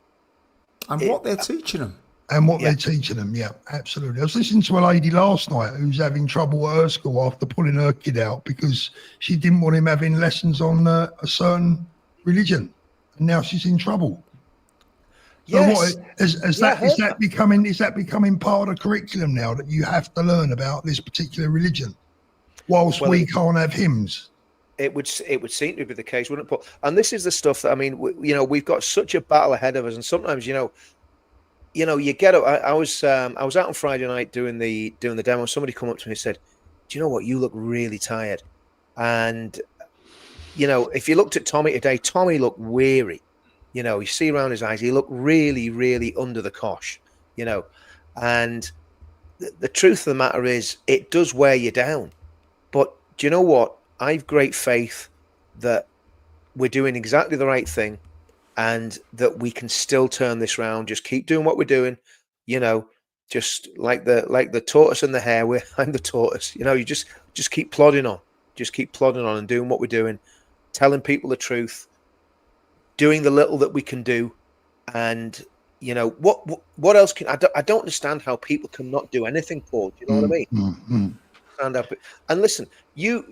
And what they're teaching them. And what they're teaching them, yeah, absolutely. I was listening to a lady last night who's having trouble at her school after pulling her kid out because she didn't want him having lessons on a certain religion, and now she's in trouble. Yes. So what is that becoming part of the curriculum now, that you have to learn about this particular religion, whilst we can't have hymns? It would seem to be the case, wouldn't it, Paul? And this is the stuff that, I mean, we've got such a battle ahead of us, and sometimes, you get up. I was out on Friday night doing the demo. Somebody come up to me and said, "Do you know what? You look really tired." And if you looked at Tommy today, Tommy looked weary. You see around his eyes, he looked really, really under the cosh. And the truth of the matter is, it does wear you down. But do you know what? I've great faith that we're doing exactly the right thing, and that we can still turn this round. Just keep doing what we're doing, just like the tortoise and the hare. I'm the tortoise. You just keep plodding on. Just keep plodding on and doing what we're doing, telling people the truth, doing the little that we can do. And what else can I don't understand how people cannot do anything, Paul. Do you know what I mean? Mm-hmm. Stand up and listen. You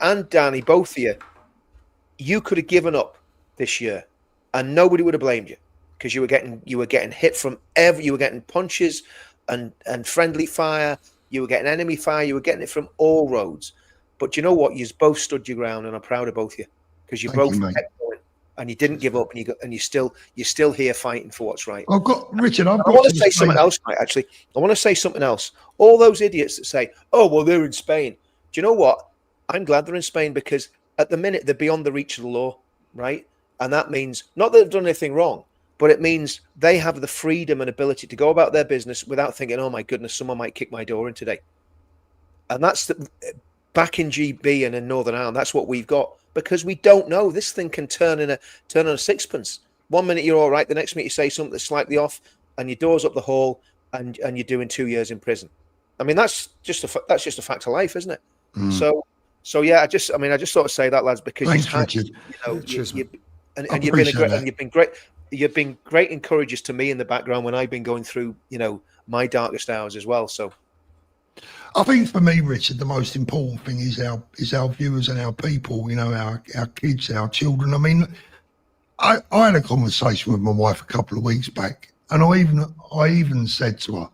and Danny, both of you could have given up this year, and nobody would have blamed you, because you were getting hit from you were getting punches and friendly fire, you were getting enemy fire, you were getting it from all roads. But you know what? You both stood your ground, and I'm proud of both of you, because you both kept going, and you didn't give up, and you're still here fighting for what's right. I want to say something else, right? Actually, I want to say something else. All those idiots that say, "Oh, well, they're in Spain." Do you know what? I'm glad they're in Spain, because at the minute they're beyond the reach of the law, right? And that means not that they've done anything wrong, but it means they have the freedom and ability to go about their business without thinking, "Oh my goodness, someone might kick my door in today." And that's back in GB and in Northern Ireland. That's what we've got, because we don't know. This thing can turn on a sixpence. 1 minute you're all right, the next minute you say something that's slightly off, and your door's up the hall, and you're doing 2 years in prison. I mean, that's just a fact of life, isn't it? So yeah, I just thought I'd say that, lads, because thanks, Richard. You've been great encouragers to me in the background when I've been going through, my darkest hours as well. So I think for me, Richard, the most important thing is our viewers and our people, our kids, our children. I mean, I had a conversation with my wife a couple of weeks back, and I even said to her,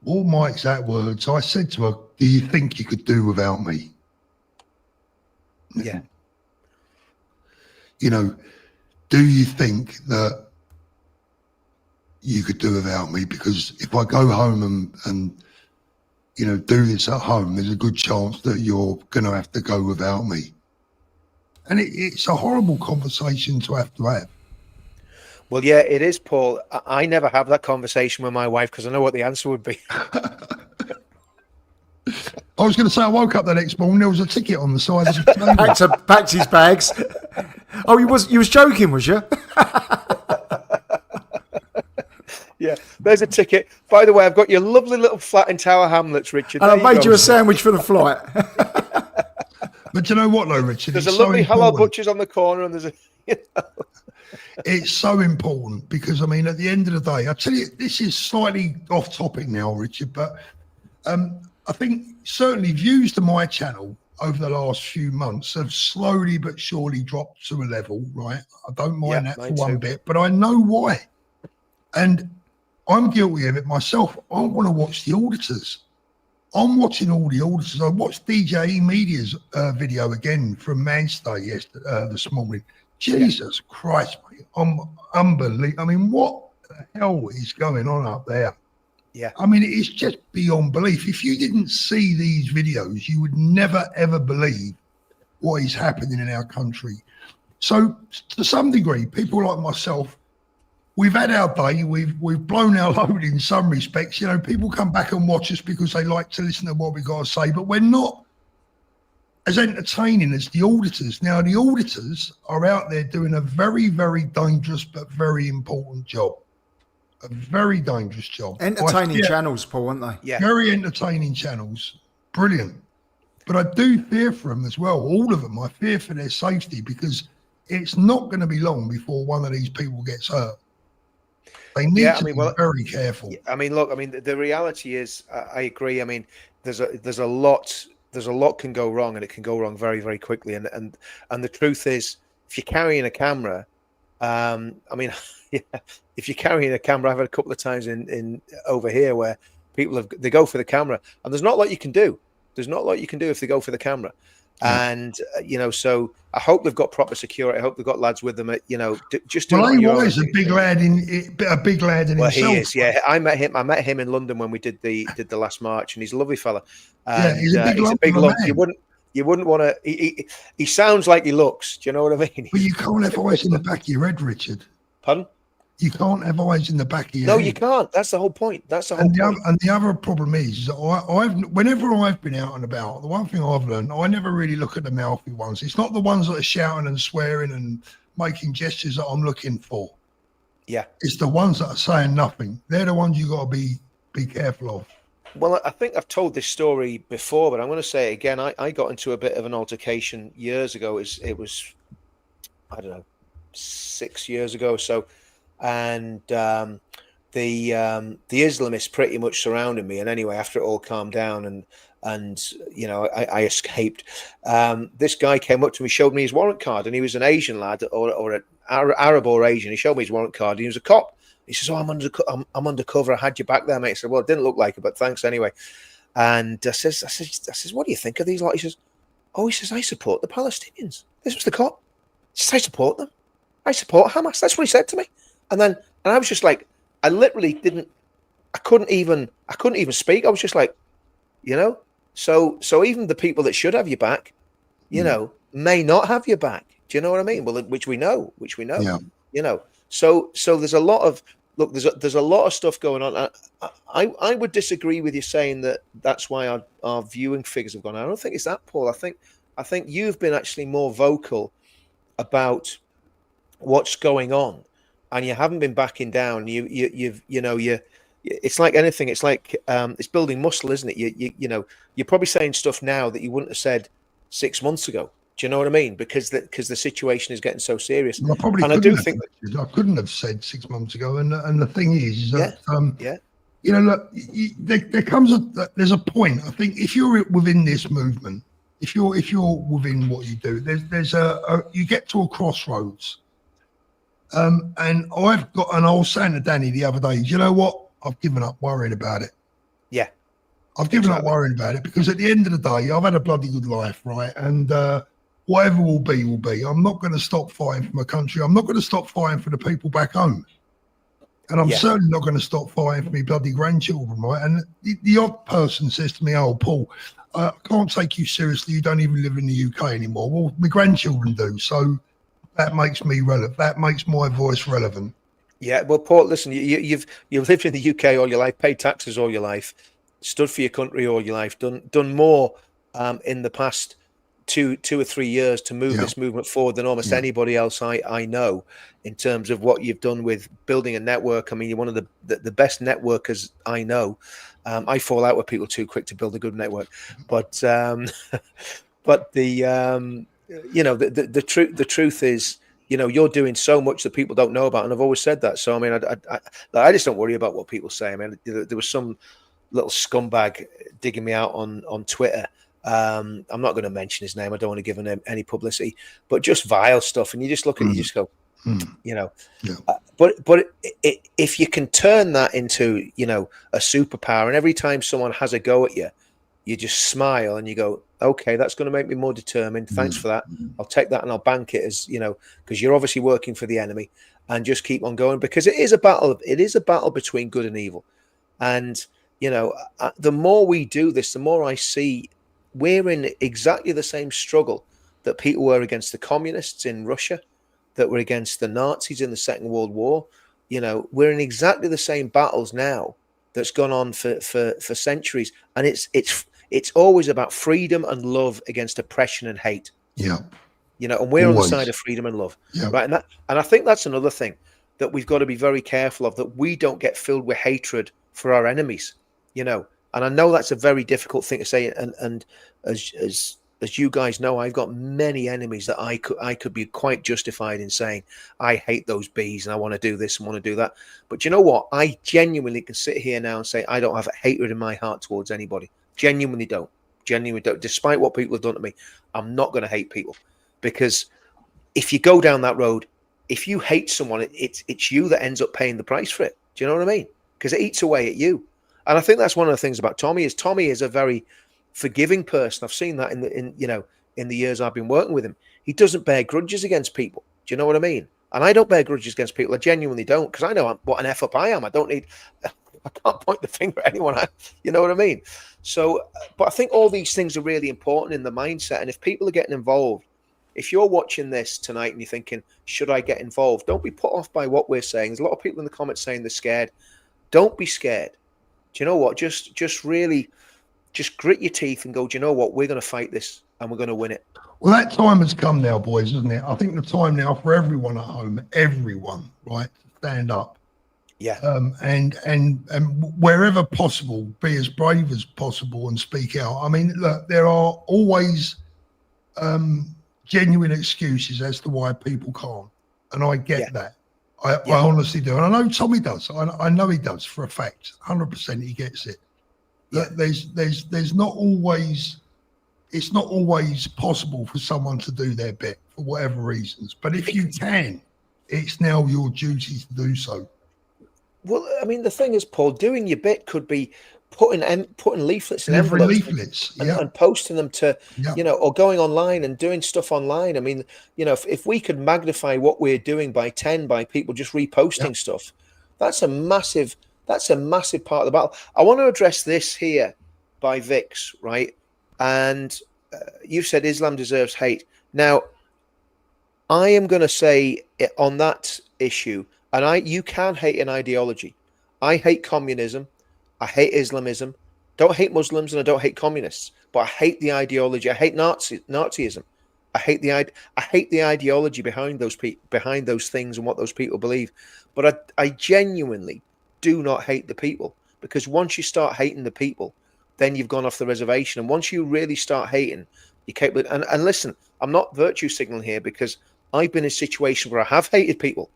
all my exact words, I said to her, "Do you think you could do without me?" Yeah. Do you think that you could do without me? Because if I go home and do this at home, there's a good chance that you're going to have to go without me. And it's a horrible conversation to have. Well, yeah, it is, Paul. I never have that conversation with my wife, because I know what the answer would be. I was going to say, I woke up the next morning, there was a ticket on the side of the table. Packed his bags. Oh, you was joking, was you? Yeah, there's a ticket. By the way, I've got your lovely little flat in Tower Hamlets, Richard. And I made you a sandwich for the flight. But you know what, though, Richard? There's a lovely halal butcher's on the corner, and there's a... It's so important, because, I mean, at the end of the day, I tell you, this is slightly off topic now, Richard, but I think certainly views to my channel over the last few months have slowly but surely dropped to a level, right? I don't mind that for one bit, but I know why. And I'm guilty of it myself. I want to watch the auditors. I'm watching all the auditors. I watched DJ Media's video again from Manchester this morning. Jesus Christ, mate. I'm unbelievable. I mean, what the hell is going on up there? Yeah. I mean, it's just beyond belief. If you didn't see these videos, you would never, ever believe what is happening in our country. So to some degree, people like myself, we've had our day. We've blown our load in some respects. You know, people come back and watch us because they like to listen to what we got to say, but we're not as entertaining as the auditors. Now, the auditors are out there doing a very, very dangerous but very important job. A very dangerous job. Entertaining channels, Paul, aren't they? Yeah. Very entertaining channels. Brilliant. But I do fear for them as well. All of them. I fear for their safety because it's not going to be long before one of these people gets hurt. They need to be very careful. I mean, look, I mean, the reality is, I agree. I mean, there's a lot can go wrong, and it can go wrong very, very quickly. And the truth is, if you're carrying a camera, I mean, yeah, if you're carrying a camera, I've had a couple of times in over here where people they go for the camera, and there's not a lot you can do. There's not a lot you can do if they go for the camera. And you know, so I hope they've got proper security. I hope they've got lads with them. Just well, he was a big lad in himself. He is. Yeah, I met him in London when we did the last march, and he's a lovely fella. And, he's a big lump. Man. You wouldn't want to. He sounds like he looks. Do you know what I mean? But you can't have eyes in the back of your head, Richard. Pardon? You can't have eyes in the back of your head. No, you can't. That's the whole point. That's the whole point. And the other problem is that whenever I've been out and about, the one thing I've learned, I never really look at the mouthy ones. It's not the ones that are shouting and swearing and making gestures that I'm looking for. Yeah. It's the ones that are saying nothing. They're the ones you got to be careful of. Well, I think I've told this story before, but I'm going to say it again. I got into a bit of an altercation years ago. It was, I don't know, 6 years ago or so. And the Islamists pretty much surrounded me. And anyway, after it all calmed down and you know, I escaped. This guy came up to me, showed me his warrant card, and he was an Asian lad or an Arab or Asian. He showed me his warrant card, and he was a cop. He says, "Oh, I'm undercover. I had you back there, mate." I said, "Well, it didn't look like it, but thanks anyway." And I says, "What do you think of these lot?" He says, "Oh," he says, "I support the Palestinians." This was the cop. He says, "I support them. I support Hamas." That's what he said to me. And I was just like, I literally I couldn't even speak. I was just like, you know, so even the people that should have you back, you know, may not have you back. Do you know what I mean? Well, which we know, yeah. You know, so there's a lot of, look, there's a lot of stuff going on. I would disagree with you saying that's why our viewing figures have gone. I don't think it's that, Paul. I think you've been actually more vocal about what's going on. And you haven't been backing down. It's like anything. It's like it's building muscle, isn't it? You know, you're probably saying stuff now that you wouldn't have said 6 months ago. Do you know what I mean? Because the situation is getting so serious. Well, I couldn't have said 6 months ago. And the thing is that you know, look, there's a point. I think if you're within this movement, if you're within what you do, there's you get to a crossroads. And I was saying to Danny the other day, you know what? I've given up worrying about it. Yeah. I've given up worrying about it because at the end of the day, I've had a bloody good life, right? And whatever will be, will be. I'm not going to stop fighting for my country. I'm not going to stop fighting for the people back home. And I'm certainly not going to stop fighting for my bloody grandchildren, right? And the odd person says to me, "Oh, Paul, I can't take you seriously. You don't even live in the UK anymore." Well, my grandchildren do. So that makes me relevant. That makes my voice relevant. Yeah, well, Paul, listen, you've lived in the UK all your life, paid taxes all your life, stood for your country all your life, done more in the past two or 3 years to move this movement forward than almost anybody else I know in terms of what you've done with building a network. I mean, you're one of the best networkers I know. I fall out with people too quick to build a good network, but the you know, the truth is, you know, you're doing so much that people don't know about, and I've always said that. So I mean, I just don't worry about what people say. I mean, there was some little scumbag digging me out on Twitter. I'm not going to mention his name. I don't want to give him any publicity, but just vile stuff. And you just look at it, you just go, you know. But if you can turn that into, you know, a superpower, and every time someone has a go at you, you just smile and you go, okay, that's going to make me more determined. Thanks for that. I'll take that and I'll bank it, as you know, because you're obviously working for the enemy, and just keep on going, because it is a battle. It is a battle between good and evil. And, you know, the more we do this, the more I see we're in exactly the same struggle that people were against the communists in Russia, that were against the Nazis in the Second World War. You know, we're in exactly the same battles now that's gone on for centuries, and it's always about freedom and love against oppression and hate. Yeah. You know, and we're on the side of freedom and love, right? And I think that's another thing that we've got to be very careful of, that we don't get filled with hatred for our enemies. You know, and I know that's a very difficult thing to say. And as you guys know, I've got many enemies that I could be quite justified in saying I hate those bees and I want to do this and want to do that. But you know what? I genuinely can sit here now and say I don't have hatred in my heart towards anybody. Genuinely don't. Genuinely don't. Despite what people have done to me, I'm not going to hate people, because if you go down that road, if you hate someone, it's you that ends up paying the price for it. Do you know what I mean? Because it eats away at you. And I think that's one of the things about Tommy is a very forgiving person. I've seen that in the years I've been working with him. He doesn't bear grudges against people. Do you know what I mean? And I don't bear grudges against people. I genuinely don't, because I know what an F up I am. I can't point the finger at anyone. You know what I mean? So, but I think all these things are really important in the mindset. And if people are getting involved, if you're watching this tonight and you're thinking, should I get involved? Don't be put off by what we're saying. There's a lot of people in the comments saying they're scared. Don't be scared. Do you know what? Just really grit your teeth and go, do you know what? We're going to fight this and we're going to win it. Well, that time has come now, boys, isn't it? I think the time now for everyone at home, everyone, right, to stand up. Yeah. And wherever possible, be as brave as possible and speak out. I mean, look, there are always genuine excuses as to why people can't, and I get that. I honestly do, and I know Tommy does. I know he does for a fact. 100% he gets it. Yeah. There's not always. It's not always possible for someone to do their bit for whatever reasons. But if you can, it's now your duty to do so. Well, I mean, the thing is, Paul, doing your bit could be putting leaflets in envelopes and posting them to, or going online and doing stuff online. I mean, if we could magnify what we're doing by 10 by people just reposting stuff, that's a massive part of the battle. I want to address this here by Vix, right? And you've said Islam deserves hate. Now, I am going to say on that issue, and you can hate an ideology. I hate communism. I hate Islamism. Don't hate Muslims and I don't hate communists. But I hate the ideology. I hate Nazism. I hate the ideology behind those things and what those people believe. But I genuinely do not hate the people, because once you start hating the people, then you've gone off the reservation. And once you really start hating, you're capable. And listen, I'm not virtue signaling here, because I've been in situations where I have hated people,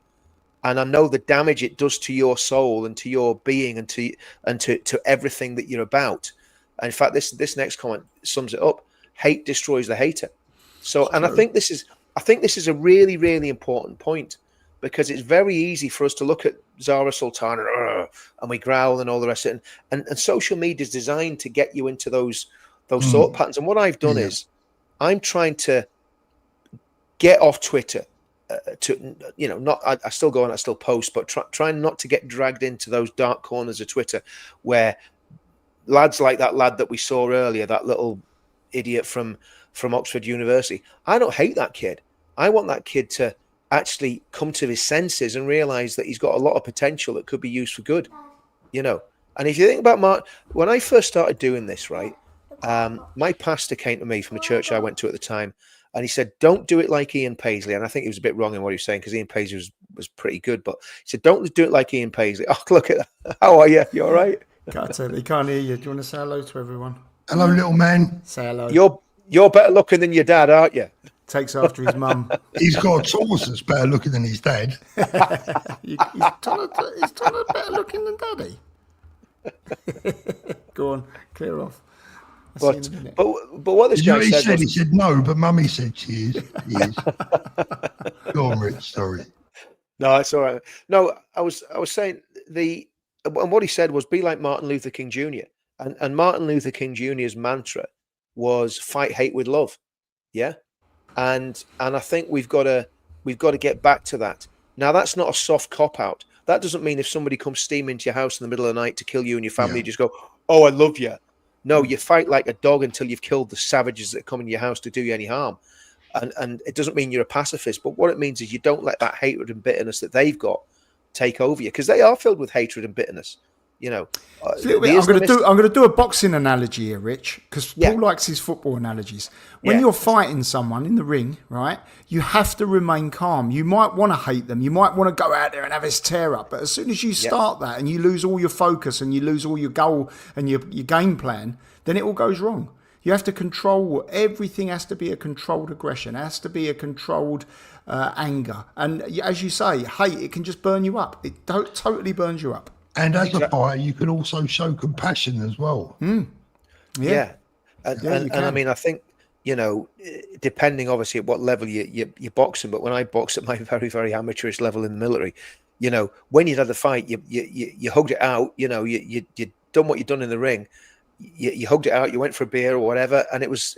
and I know the damage it does to your soul and to your being and to everything that you're about. And in fact, this next comment sums it up: hate destroys the hater. So, and I think this is a really, really important point, because it's very easy for us to look at Zara Sultana and we growl and all the rest of it. And social media is designed to get you into those thought patterns. And what I've done is I'm trying to get off Twitter I still go on, I still post, but trying not to get dragged into those dark corners of Twitter where lads like that lad that we saw earlier, that little idiot from Oxford University, I don't hate that kid. I want that kid to actually come to his senses and realize that he's got a lot of potential that could be used for good, And if you think about Mark, when I first started doing this, right, my pastor came to me from a church I went to at the time, and he said, don't do it like Ian Paisley. And I think he was a bit wrong in what he was saying, because Ian Paisley was pretty good. But he said, don't do it like Ian Paisley. Oh, look at that. How are you? You all right? He can't hear you. Do you want to say hello to everyone? Hello, little man. Say hello. You're better looking than your dad, aren't you? Takes after his mum. He's got a torso that's better looking than his dad. He's taller, better looking than Daddy. Go on, clear off. But what this guy said, he said no, but Mummy said she is. Go on, Rich. Sorry. No, it's all right. No, I was saying and what he said was, be like Martin Luther King Jr. And Martin Luther King Jr.'s mantra was fight hate with love. Yeah. And I think we've got to get back to that. Now, that's not a soft cop out. That doesn't mean if somebody comes steaming into your house in the middle of the night to kill you and your family, you just go, oh, I love you. No, you fight like a dog until you've killed the savages that come in your house to do you any harm. And it doesn't mean you're a pacifist, but what it means is you don't let that hatred and bitterness that they've got take over you, because they are filled with hatred and bitterness. You know, It's a little bit, I'm going to do a boxing analogy here, Rich, because Paul likes his football analogies. When you're fighting someone in the ring, right, you have to remain calm. You might want to hate them. You might want to go out there and have this tear up. But as soon as you start that and you lose all your focus and you lose all your goal and your game plan, then it all goes wrong. You have to control. Everything has to be a controlled aggression. It has to be a controlled anger. And as you say, hate, it can just burn you up. It totally burns you up. And as a fighter, you can also show compassion as well. Yeah. And I mean, I think, you know, depending obviously at what level you're boxing, but when I boxed at my very, very amateurish level in the military, you know, when you'd had the fight, you hugged it out, you know, you done what you'd done in the ring. You hugged it out, you went for a beer or whatever, and it was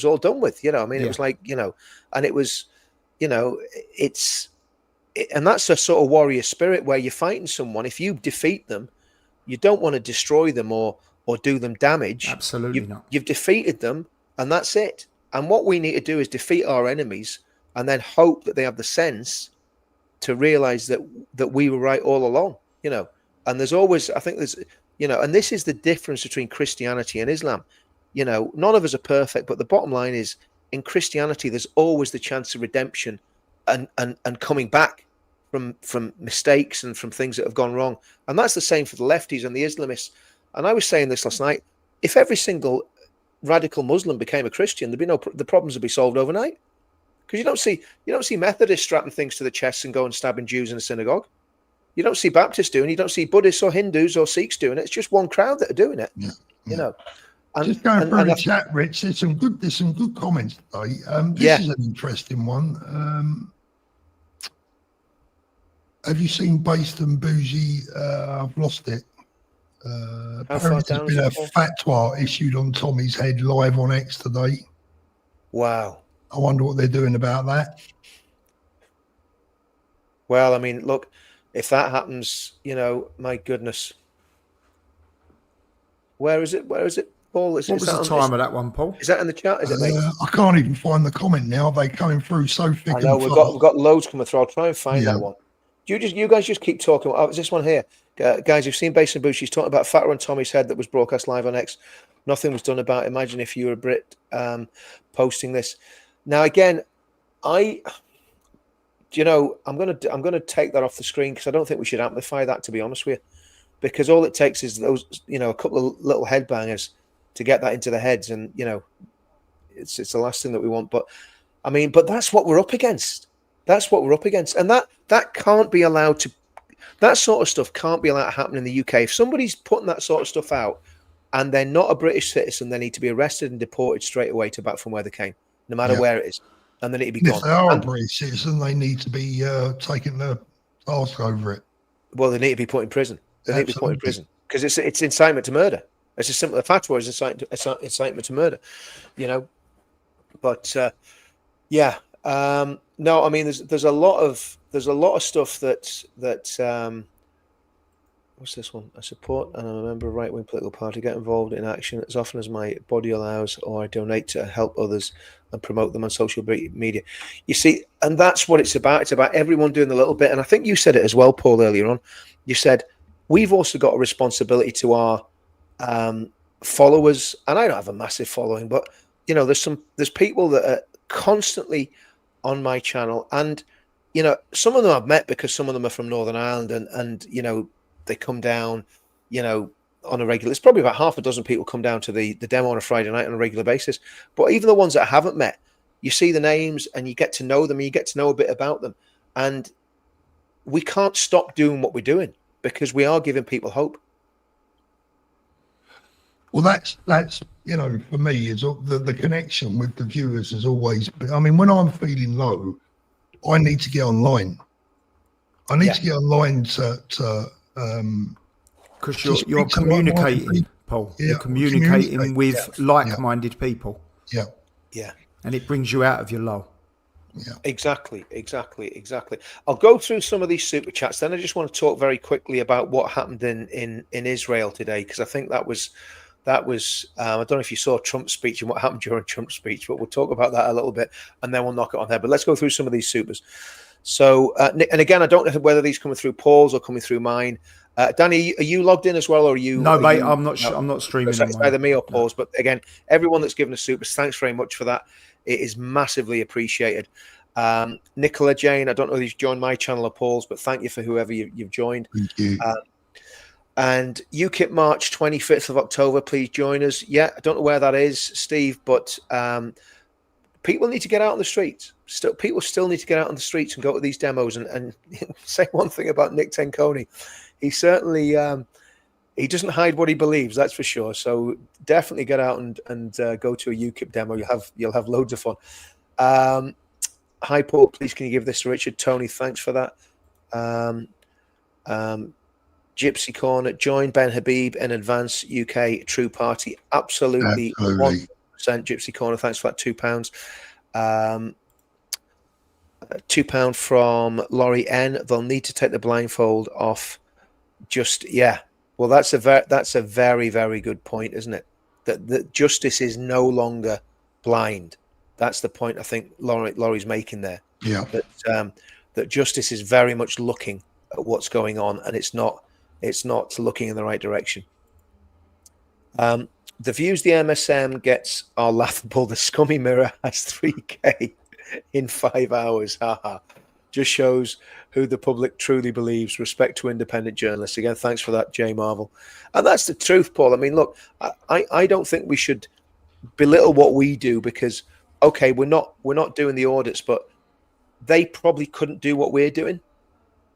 all done with, you know. I mean, it was like, you know, and it was, you know, and that's a sort of warrior spirit where you're fighting someone. If you defeat them, you don't want to destroy them or do them damage. Absolutely not. You've defeated them, and that's it. And what we need to do is defeat our enemies, and then hope that they have the sense to realize that we were right all along, you know. And there's always, I think there's, you know, and this is the difference between Christianity and Islam. You know, none of us are perfect, but the bottom line is, in Christianity, there's always the chance of redemption and coming back from mistakes and from things that have gone wrong. And that's the same for the lefties and the Islamists. And I was saying this last night: if every single radical Muslim became a Christian, the problems would be solved overnight. Because you don't see Methodists strapping things to the chests and going stabbing Jews in a synagogue. You don't see Baptists doing it. You don't see Buddhists or Hindus or Sikhs doing it. It's just one crowd that are doing it. You know. And, just going through the chat, Rich, there's some good comments today. This is an interesting one. Have you seen Based and Bougie? I've lost it. Apparently there's been a fatwa issued on Tommy's head live on X today. Wow. I wonder what they're doing about that. Well, I mean, look, if that happens, you know, my goodness. Where is it, Paul? What was the time of that one, Paul? Is that in the chat? Is it, mate? I can't even find the comment now. They're coming through so thick. I know, we've got loads coming through. I'll try and find that one. You guys just keep talking. Oh, it's this one here. Guys, you've seen Basin Bush. She's talking about Fatwa on Tommy's head that was broadcast live on X. Nothing was done about it. Imagine if you were a Brit posting this. Now, again, I'm gonna take that off the screen because I don't think we should amplify that, to be honest with you, because all it takes is those, you know, a couple of little headbangers to get that into the heads, and you know, it's the last thing that we want. But I mean, but that's what we're up against. That's what we're up against, and that can't be allowed to. That sort of stuff can't be allowed to happen in the UK. If somebody's putting that sort of stuff out and they're not a British citizen, they need to be arrested and deported straight away to back from where they came, no matter where it is, and they need to be gone. If they are a British citizen, they need to be taking the task over it. Well, they need to be put in prison. They need to be put in prison because it's incitement to murder. It's as simple. The fatwa is incitement to murder, you know. But no, I mean, there's a lot of stuff that what's this one? I support and I'm a member of a right-wing political party. Get involved in action as often as my body allows, or I donate to help others and promote them on social media. You see, and that's what it's about. It's about everyone doing a little bit. And I think you said it as well, Paul, earlier on. You said we've also got a responsibility to our followers, and I don't have a massive following, but you know, there's people that are constantly on my channel, and you know, some of them I've met because some of them are from Northern Ireland, and you know, they come down, you know, on a regular. It's probably about half a dozen people come down to the demo on a Friday night on a regular basis. But even the ones that I haven't met, you see the names and you get to know them, and you get to know a bit about them, and we can't stop doing what we're doing because we are giving people hope. Well, that's you know, for me, is the connection with the viewers has always been. I mean, when I'm feeling low, I need to get online. I need to get online to because you're communicating, Paul. You're communicating with like-minded people. Yeah, and it brings you out of your low. Yeah, exactly. I'll go through some of these super chats. Then I just want to talk very quickly about what happened in Israel today, because I think that was That was, I don't know if you saw Trump's speech and what happened during Trump's speech, but we'll talk about that a little bit and then we'll knock it on there. But let's go through some of these supers. So, Nick, and again, I don't know whether these coming through Paul's or coming through mine. Danny, are you logged in as well, or are you? No, mate, you, I'm not. I'm not streaming. It's either me or Paul's. No. But again, everyone that's given us supers, thanks very much for that. It is massively appreciated. Nicola Jane, I don't know if you've joined my channel or Paul's, but thank you for whoever you've joined. Thank you. And UKIP March 25th of October, please join us. Yeah, I don't know where that is, Steve, but people need to get out on the streets. People still need to get out on the streets and go to these demos. And say one thing about Nick Tenconi, he certainly he doesn't hide what he believes. That's for sure. So definitely get out and go to a UKIP demo. You'll have loads of fun. Hi Paul, please can you give this to Richard? Tony, thanks for that. Gypsy Corner, join Ben Habib in advance UK True Party. Absolutely. 100% Gypsy Corner. Thanks for that £2. £2 from Laurie N. They'll need to take the blindfold off. Well, that's a very, very good point, isn't it? That justice is no longer blind. That's the point I think Laurie's making there. Yeah. That justice is very much looking at what's going on, and it's not looking in the right direction. The views the MSM gets are laughable. The scummy mirror has 3K in 5 hours. Haha. Just shows who the public truly believes. Respect to independent journalists. Again, thanks for that, Jay Marvel. And that's the truth, Paul. I mean, look, I don't think we should belittle what we do because, okay, we're not doing the audits, but they probably couldn't do what we're doing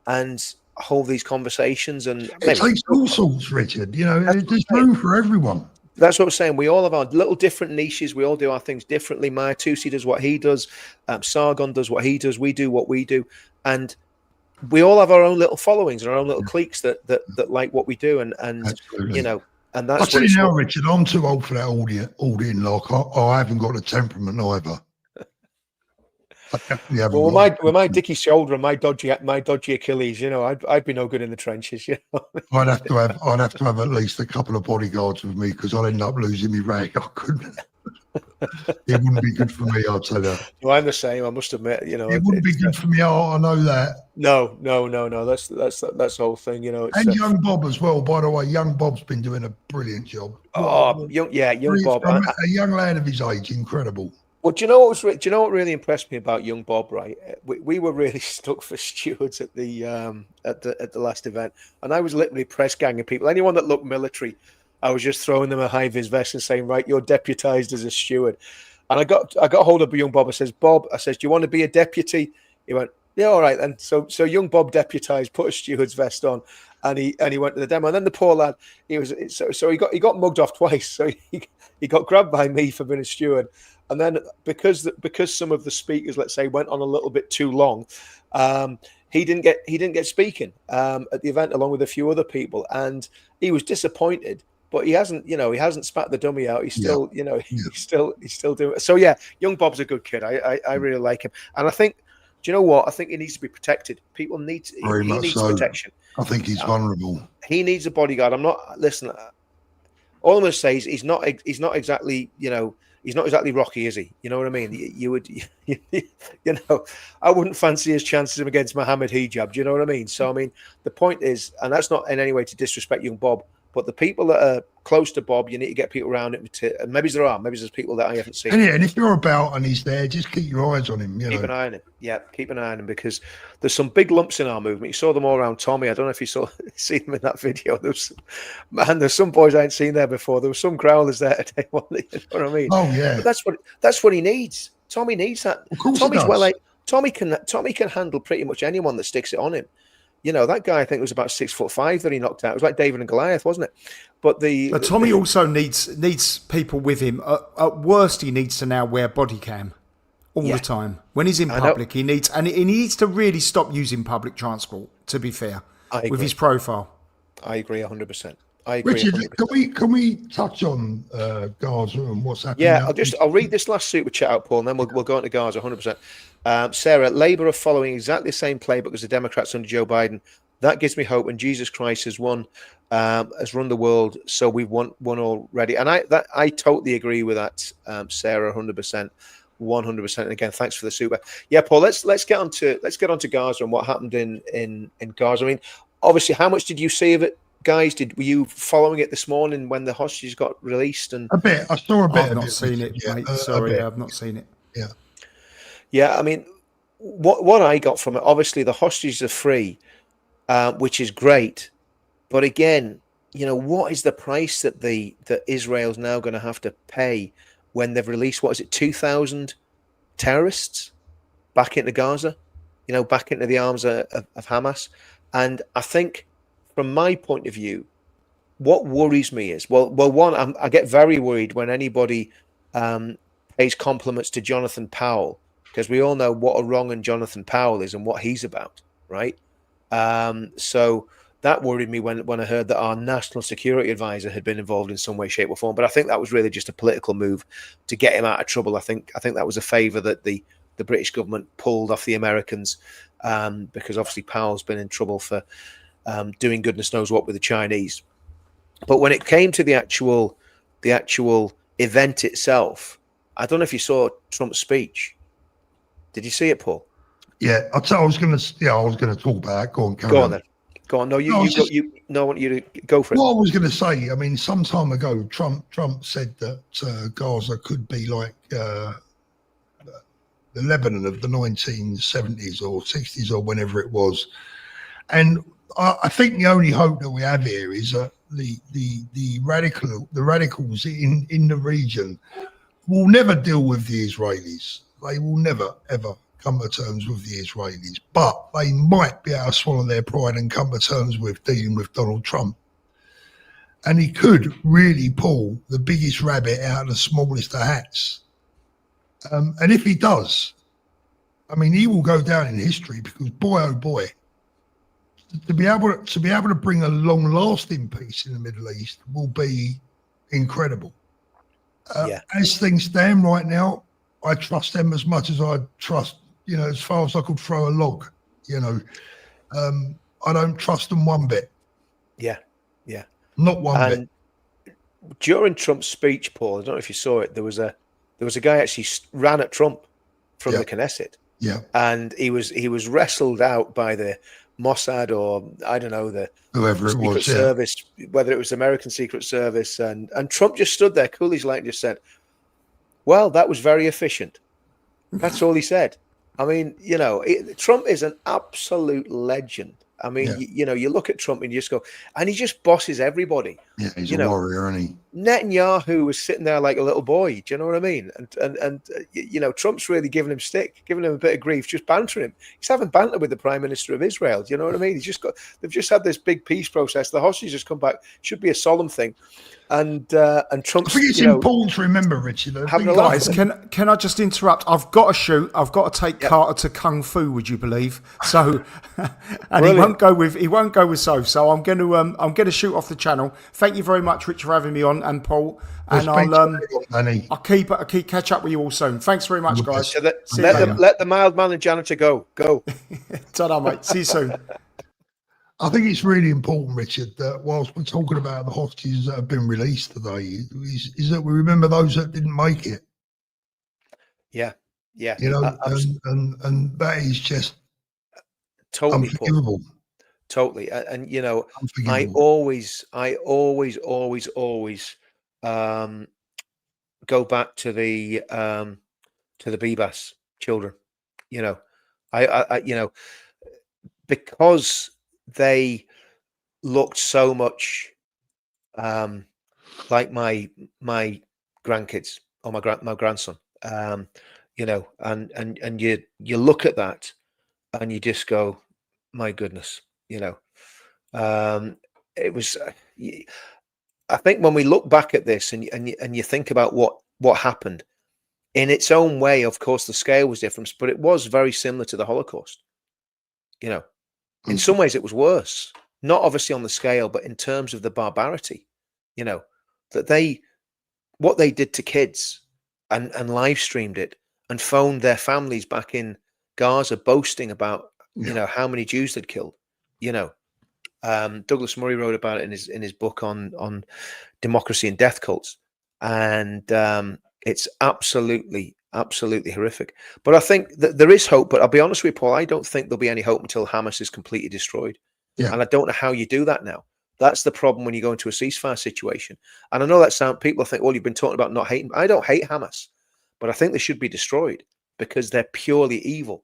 and hold these conversations. And it takes all sorts, Richard. You know, there's room for everyone. That's what I'm saying. We all have our little different niches. We all do our things differently. Maya Tusi does what he does. Sargon does what he does. We do what we do. And we all have our own little followings and our own little cliques that like what we do. And you know, and that's I'll tell you now, Richard, I'm too old for that all in. Like, I haven't got the temperament either. Well, with my dicky shoulder and my dodgy Achilles, you know, I'd be no good in the trenches. You know, I'd have to have at least a couple of bodyguards with me because I'd end up losing my rag. I couldn't. It wouldn't be good for me. I'll tell you. Well, I'm the same. I must admit. You know, it wouldn't be good for me. I know that. No. That's the whole thing. You know, and young Bob as well. By the way, young Bob's been doing a brilliant job. Young Bob, a young lad of his age, incredible. Well, do you know what really impressed me about young Bob? Right, we were really stuck for stewards at the last event, and I was literally press ganging people. Anyone that looked military, I was just throwing them a high vis vest and saying, "Right, you're deputized as a steward." And I got hold of young Bob. I says, "Bob," I says, "Do you want to be a deputy?" He went, "Yeah, all right." And so young Bob deputized, put a steward's vest on, and he went to the demo. And then the poor lad, he got mugged off twice. So he got grabbed by me for being a steward. And then because some of the speakers, let's say, went on a little bit too long, he didn't get speaking at the event along with a few other people, and he was disappointed. But he hasn't spat the dummy out. He's still, he's still doing it. So yeah, young Bob's a good kid. I really like him, and I think, do you know what? I think he needs to be protected. People need he needs protection. I think he's vulnerable. He needs a bodyguard. Listen. All I'm going to say is he's not exactly, he's not exactly Rocky, is he? You know what I mean? I wouldn't fancy his chances against Mohammed Hijab. Do you know what I mean? So, I mean, the point is, and that's not in any way to disrespect young Bob, but the people that are close to Bob, you need to get people around him. And maybe there's people that I haven't seen. And if you're about and he's there, just keep your eyes on him. Keep an eye on him. Yeah, keep an eye on him because there's some big lumps in our movement. You saw them all around Tommy. I don't know if you see them in that video. There's some boys I ain't seen there before. There were some growlers there today. You know what I mean? Oh yeah. But that's what he needs. Tommy needs that. Of course Tommy can handle pretty much anyone that sticks it on him. You know, that guy, I think, was about 6'5" that he knocked out. It was like David and Goliath, wasn't it? But Tommy also needs people with him. At worst, he needs to now wear body cam all the time. When he's in public, he needs to really stop using public transport, to be fair, with his profile. I agree 100%. I agree. Richard, 100%. Can we touch on Gaza and what's happening? Yeah, I'll read this last super chat out, Paul, and then we'll go into Gaza 100%. Sarah, Labour are following exactly the same playbook as the Democrats under Joe Biden. That gives me hope, and Jesus Christ has won has run the world, so we've won already. And I totally agree with that, Sarah, 100%, 100%. And again, thanks for the super. Yeah, Paul. Let's get on to Gaza and what happened in Gaza. I mean, obviously, how much did you see of it, guys? Were you following it this morning when the hostages got released? And a bit. I saw a bit. I've not seen it, mate. Sorry, I've not seen it. Yeah. Yeah, I mean, what I got from it, obviously, the hostages are free, which is great. But again, what is the price that Israel's now going to have to pay when they've released, what is it, 2,000 terrorists back into Gaza, back into the arms of Hamas? And I think, from my point of view, what worries me is, well, one, I get very worried when anybody pays compliments to Jonathan Powell, because we all know what a wrong and Jonathan Powell is and what he's about, right? So that worried me when I heard that our national security advisor had been involved in some way, shape, or form. But I think that was really just a political move to get him out of trouble. I think that was a favour that the British government pulled off the Americans, because obviously Powell's been in trouble for doing goodness knows what with the Chinese. But when it came to the actual event itself, I don't know if you saw Trump's speech. Did you see it, Paul? Yeah, I was going to talk about that. Go on, go on then. Go on. No, I want you to go for it. What I was going to say, I mean, some time ago, Trump said that Gaza could be like the Lebanon of the 1970s or 60s or whenever it was. And I think the only hope that we have here is that the radicals in the region will never deal with the Israelis. They will never, ever come to terms with the Israelis, but they might be able to swallow their pride and come to terms with dealing with Donald Trump. And he could really pull the biggest rabbit out of the smallest of hats. And if he does, I mean, he will go down in history, because boy, oh boy, to be able to bring a long-lasting peace in the Middle East will be incredible. As things stand right now, I trust them as much as I trust, as far as I could throw a log. I don't trust them one bit. Yeah. Not one bit. During Trump's speech, Paul, I don't know if you saw it. There was a guy actually ran at Trump from the Knesset. Yeah. And he was wrestled out by the Mossad, or I don't know, whoever it was, Secret Service, whether it was American Secret Service, and Trump just stood there, cool as light, and just said, "Well, that was very efficient." That's all he said. I mean, Trump is an absolute legend. I mean, you look at Trump and you just go, and he just bosses everybody. Yeah, he's a warrior, isn't he? Netanyahu was sitting there like a little boy. Do you know what I mean? And Trump's really giving him a bit of grief, just bantering him. He's having banter with the Prime Minister of Israel. Do you know what I mean? They've just had this big peace process. The hostages just come back. Should be a solemn thing. And Trump's. I think it's important to remember, Richie. Guys, can I just interrupt? I've got to shoot. I've got to take Carter to Kung Fu. Would you believe? So, and he won't go with So I'm going to shoot off the channel. Thank you very much, Rich, for having me on, and Paul. And I'll keep catch up with you all soon. Thanks very much, guys. So let the mild mannered janitor go. Ta-da, mate. See you soon. I think it's really important, Richard, that whilst we're talking about the hostages that have been released today, is that we remember those that didn't make it. Yeah. And that is just totally unforgivable. Totally. And I always go back to the Bebas children. I because they looked so much like my grandkids or my grandson, and you look at that and you just go, my goodness, it was. I think when we look back at this and you think about what happened, in its own way, of course, the scale was different, but it was very similar to the Holocaust. In some ways, it was worse. Not obviously on the scale, but in terms of the barbarity. That what they did to kids and live streamed it and phoned their families back in Gaza, boasting about how many Jews they'd killed. Douglas Murray wrote about it in his book on democracy and death cults, and it's absolutely horrific. But I think that there is hope. But I'll be honest with you, Paul, I don't think there'll be any hope until Hamas is completely destroyed. Yeah. And I don't know how you do that now. That's the problem when you go into a ceasefire situation. And I know that people think, well, you've been talking about not hating. I don't hate Hamas, but I think they should be destroyed because they're purely evil,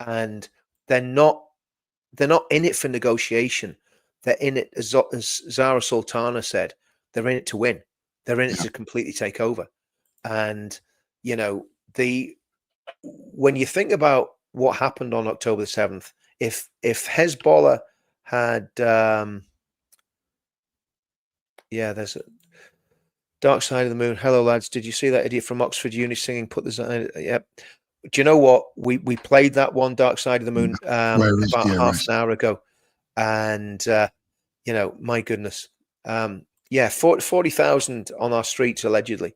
and they're not in it for negotiation. They're in it, as Zara Sultana said, they're in it to win. They're in it to completely take over. And you know, when you think about what happened on October the 7th, if Hezbollah had there's a Dark Side of the Moon. Hello lads, did you see that idiot from Oxford Uni singing Put the Yep. Do you know what? We played that one Dark Side of the Moon about half an hour ago. And you know, my goodness. 40,000 on our streets allegedly.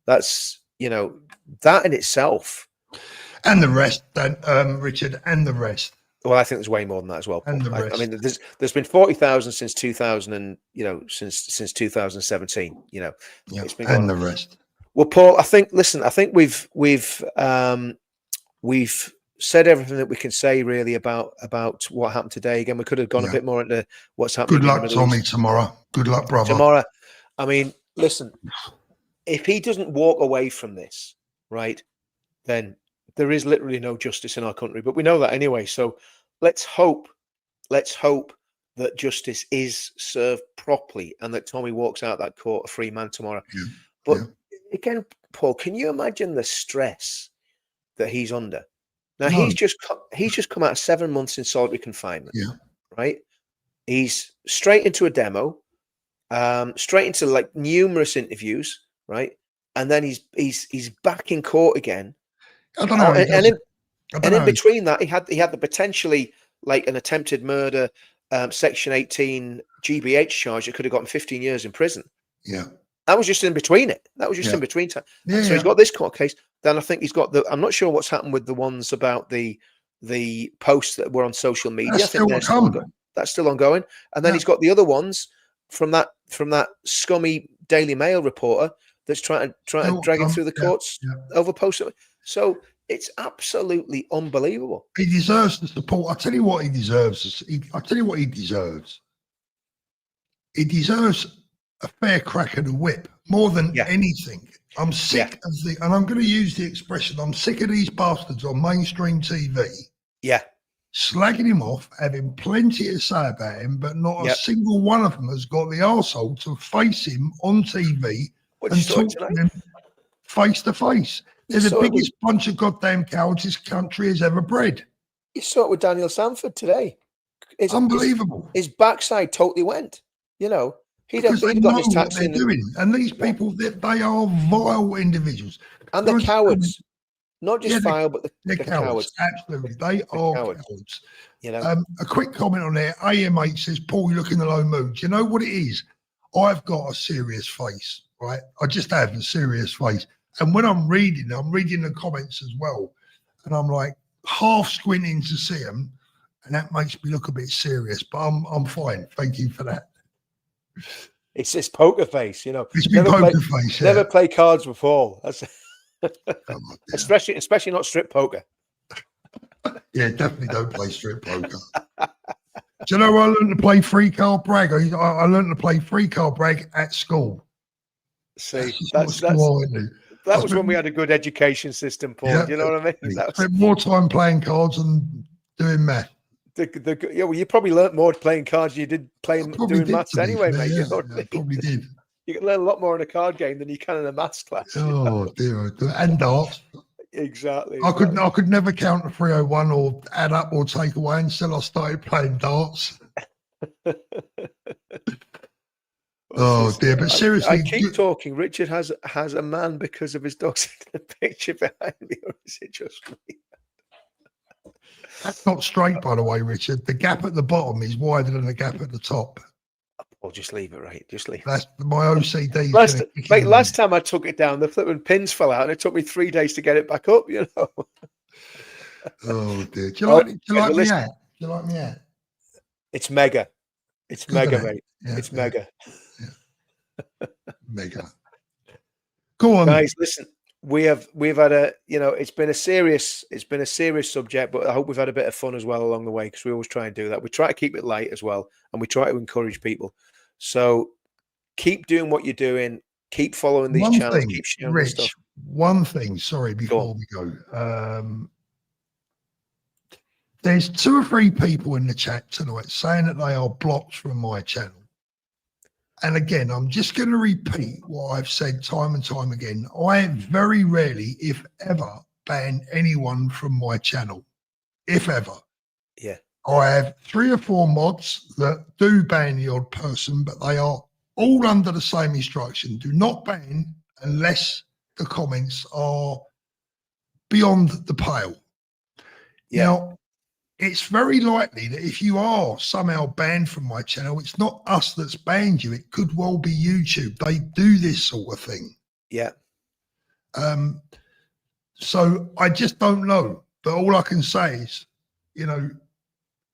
That's, you know, that in itself. And the rest, Richard, and the rest. Well, I think there's way more than that as well, Paul. And the rest. I mean, there's been 40,000 since 2000, and you know, since 2017. You know, it's been and the rest. Well, Paul, I think we've said everything that we can say really about what happened today. Again, we could have gone a bit more into what's happening. Good luck, Tommy, tomorrow. Good luck, brother. Tomorrow. I mean, listen, if he doesn't walk away from this, right, then there is literally no justice in our country. But we know that anyway. So let's hope that justice is served properly and that Tommy walks out that court a free man tomorrow. But again, Paul, can you imagine the stress that he's under? Now he's just come out of 7 months in solitary confinement. Right. He's straight into a demo, straight into like numerous interviews, right? And then he's back in court again. I don't know. And in between that, he had the potentially like an attempted murder, Section 18 GBH charge that could have gotten 15 years in prison. Yeah. That was just in between it. That was just in between time. So he's got this court case. Then I think he's got I'm not sure what's happened with the ones about the posts that were on social media. That's still ongoing. And then he's got the other ones from that scummy Daily Mail reporter that's trying to drag him through the courts over posts. So it's absolutely unbelievable. He deserves the support. I'll tell you what he deserves. I'll tell you what he deserves. He deserves a fair crack of the whip more than anything. I'm sick of and I'm going to use the expression, I'm sick of these bastards on mainstream TV. Yeah. Slagging him off, having plenty to say about him, but not a single one of them has got the arsehole to face him on TV and talk to him face to face. They're the biggest bunch of goddamn cowards this country has ever bred. You saw it with Daniel Sanford today. It's unbelievable. His backside totally went. You know, he'd got his tax in. Doing. And these people, they are vile individuals. And they're cowards. Not just vile, but they're cowards. Absolutely. They are cowards. You know? A quick comment on there. AMH says, Paul, you look in the low mood. Do you know what it is? I've got a serious face, right? I just have a serious face. And when I'm reading the comments as well. And I'm like half squinting to see them. And that makes me look a bit serious. But I'm fine. Thank you for that. It's this poker face, you know. It's poker face. Never play cards with Paul. That's especially not strip poker. Yeah, definitely don't play strip poker. Do you know I learned to play free card brag? I learned to play free card brag at school. See, that was when we had a good education system, Paul. Yeah, you know what I mean? Spent more time playing cards than doing math. Well, you probably learnt more playing cards than you did doing maths anyway, mate. You know what I mean? Probably did. You can learn a lot more in a card game than you can in a maths class. Oh dear, and darts. Exactly. I could never count a 301 or add up or take away until I started playing darts. Oh dear, but seriously, I keep talking. Richard has a man because of his dogs in the picture behind me, or is it just me? That's not straight, by the way, Richard. The gap at the bottom is wider than the gap at the top. I'll just leave it, right? Just leave it. That's my OCD. Last time I took it down, the flipping pins fell out, and it took me 3 days to get it back up. You know. Oh dear. Do you like me out? Do you like me out? It's mega. It's Good, mega, isn't it? mate. Yeah, It's mega. mega. Go on. Guys, listen, we've had a, it's been a serious subject, but I hope we've had a bit of fun as well along the way, because we always try and do that. We try to keep it light as well, and we try to encourage people. So keep doing what you're doing, keep following these One channels, thing, keep sharing this stuff. Rich, one thing, sorry, before we go. There's 2 or 3 people in the chat tonight saying that they are blocked from my channel. And again, I'm just going to repeat what I've said time and time again. I very rarely, if ever, ban anyone from my channel, if ever. Yeah. I have 3 or 4 mods that do ban the odd person, but they are all under the same instruction. Do not ban unless the comments are beyond the pale. Yeah. Now, it's very likely that if you are somehow banned from my channel, it's not us that's banned you. It could well be YouTube. They do this sort of thing. Yeah. So I just don't know. But all I can say is,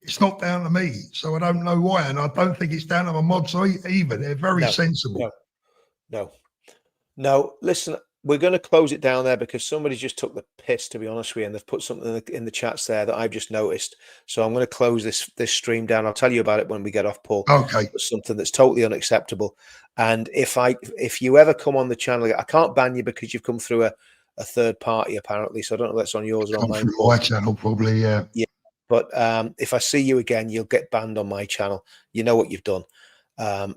it's not down to me. So I don't know why. And I don't think it's down to my mods either. They're very sensible. No. Listen, we're going to close it down there because somebody just took the piss, to be honest with you, and they've put something in the chats there that I've just noticed. So I'm going to close this stream down. I'll tell you about it when we get off, Paul. Okay. It's something that's totally unacceptable. And if you ever come on the channel, I can't ban you because you've come through a third party apparently. So I don't know if that's on yours or on mine. My channel probably, yeah. Yeah. But if I see you again, you'll get banned on my channel. You know what you've done.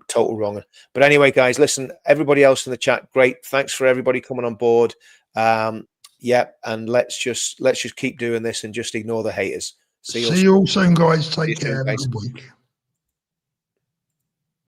Total wrong. But anyway, guys, listen, everybody else in the chat, great. Thanks for everybody coming on board. Yeah, and let's just keep doing this and just ignore the haters. See you all soon, guys. Take care. Soon, Have a guys. good week.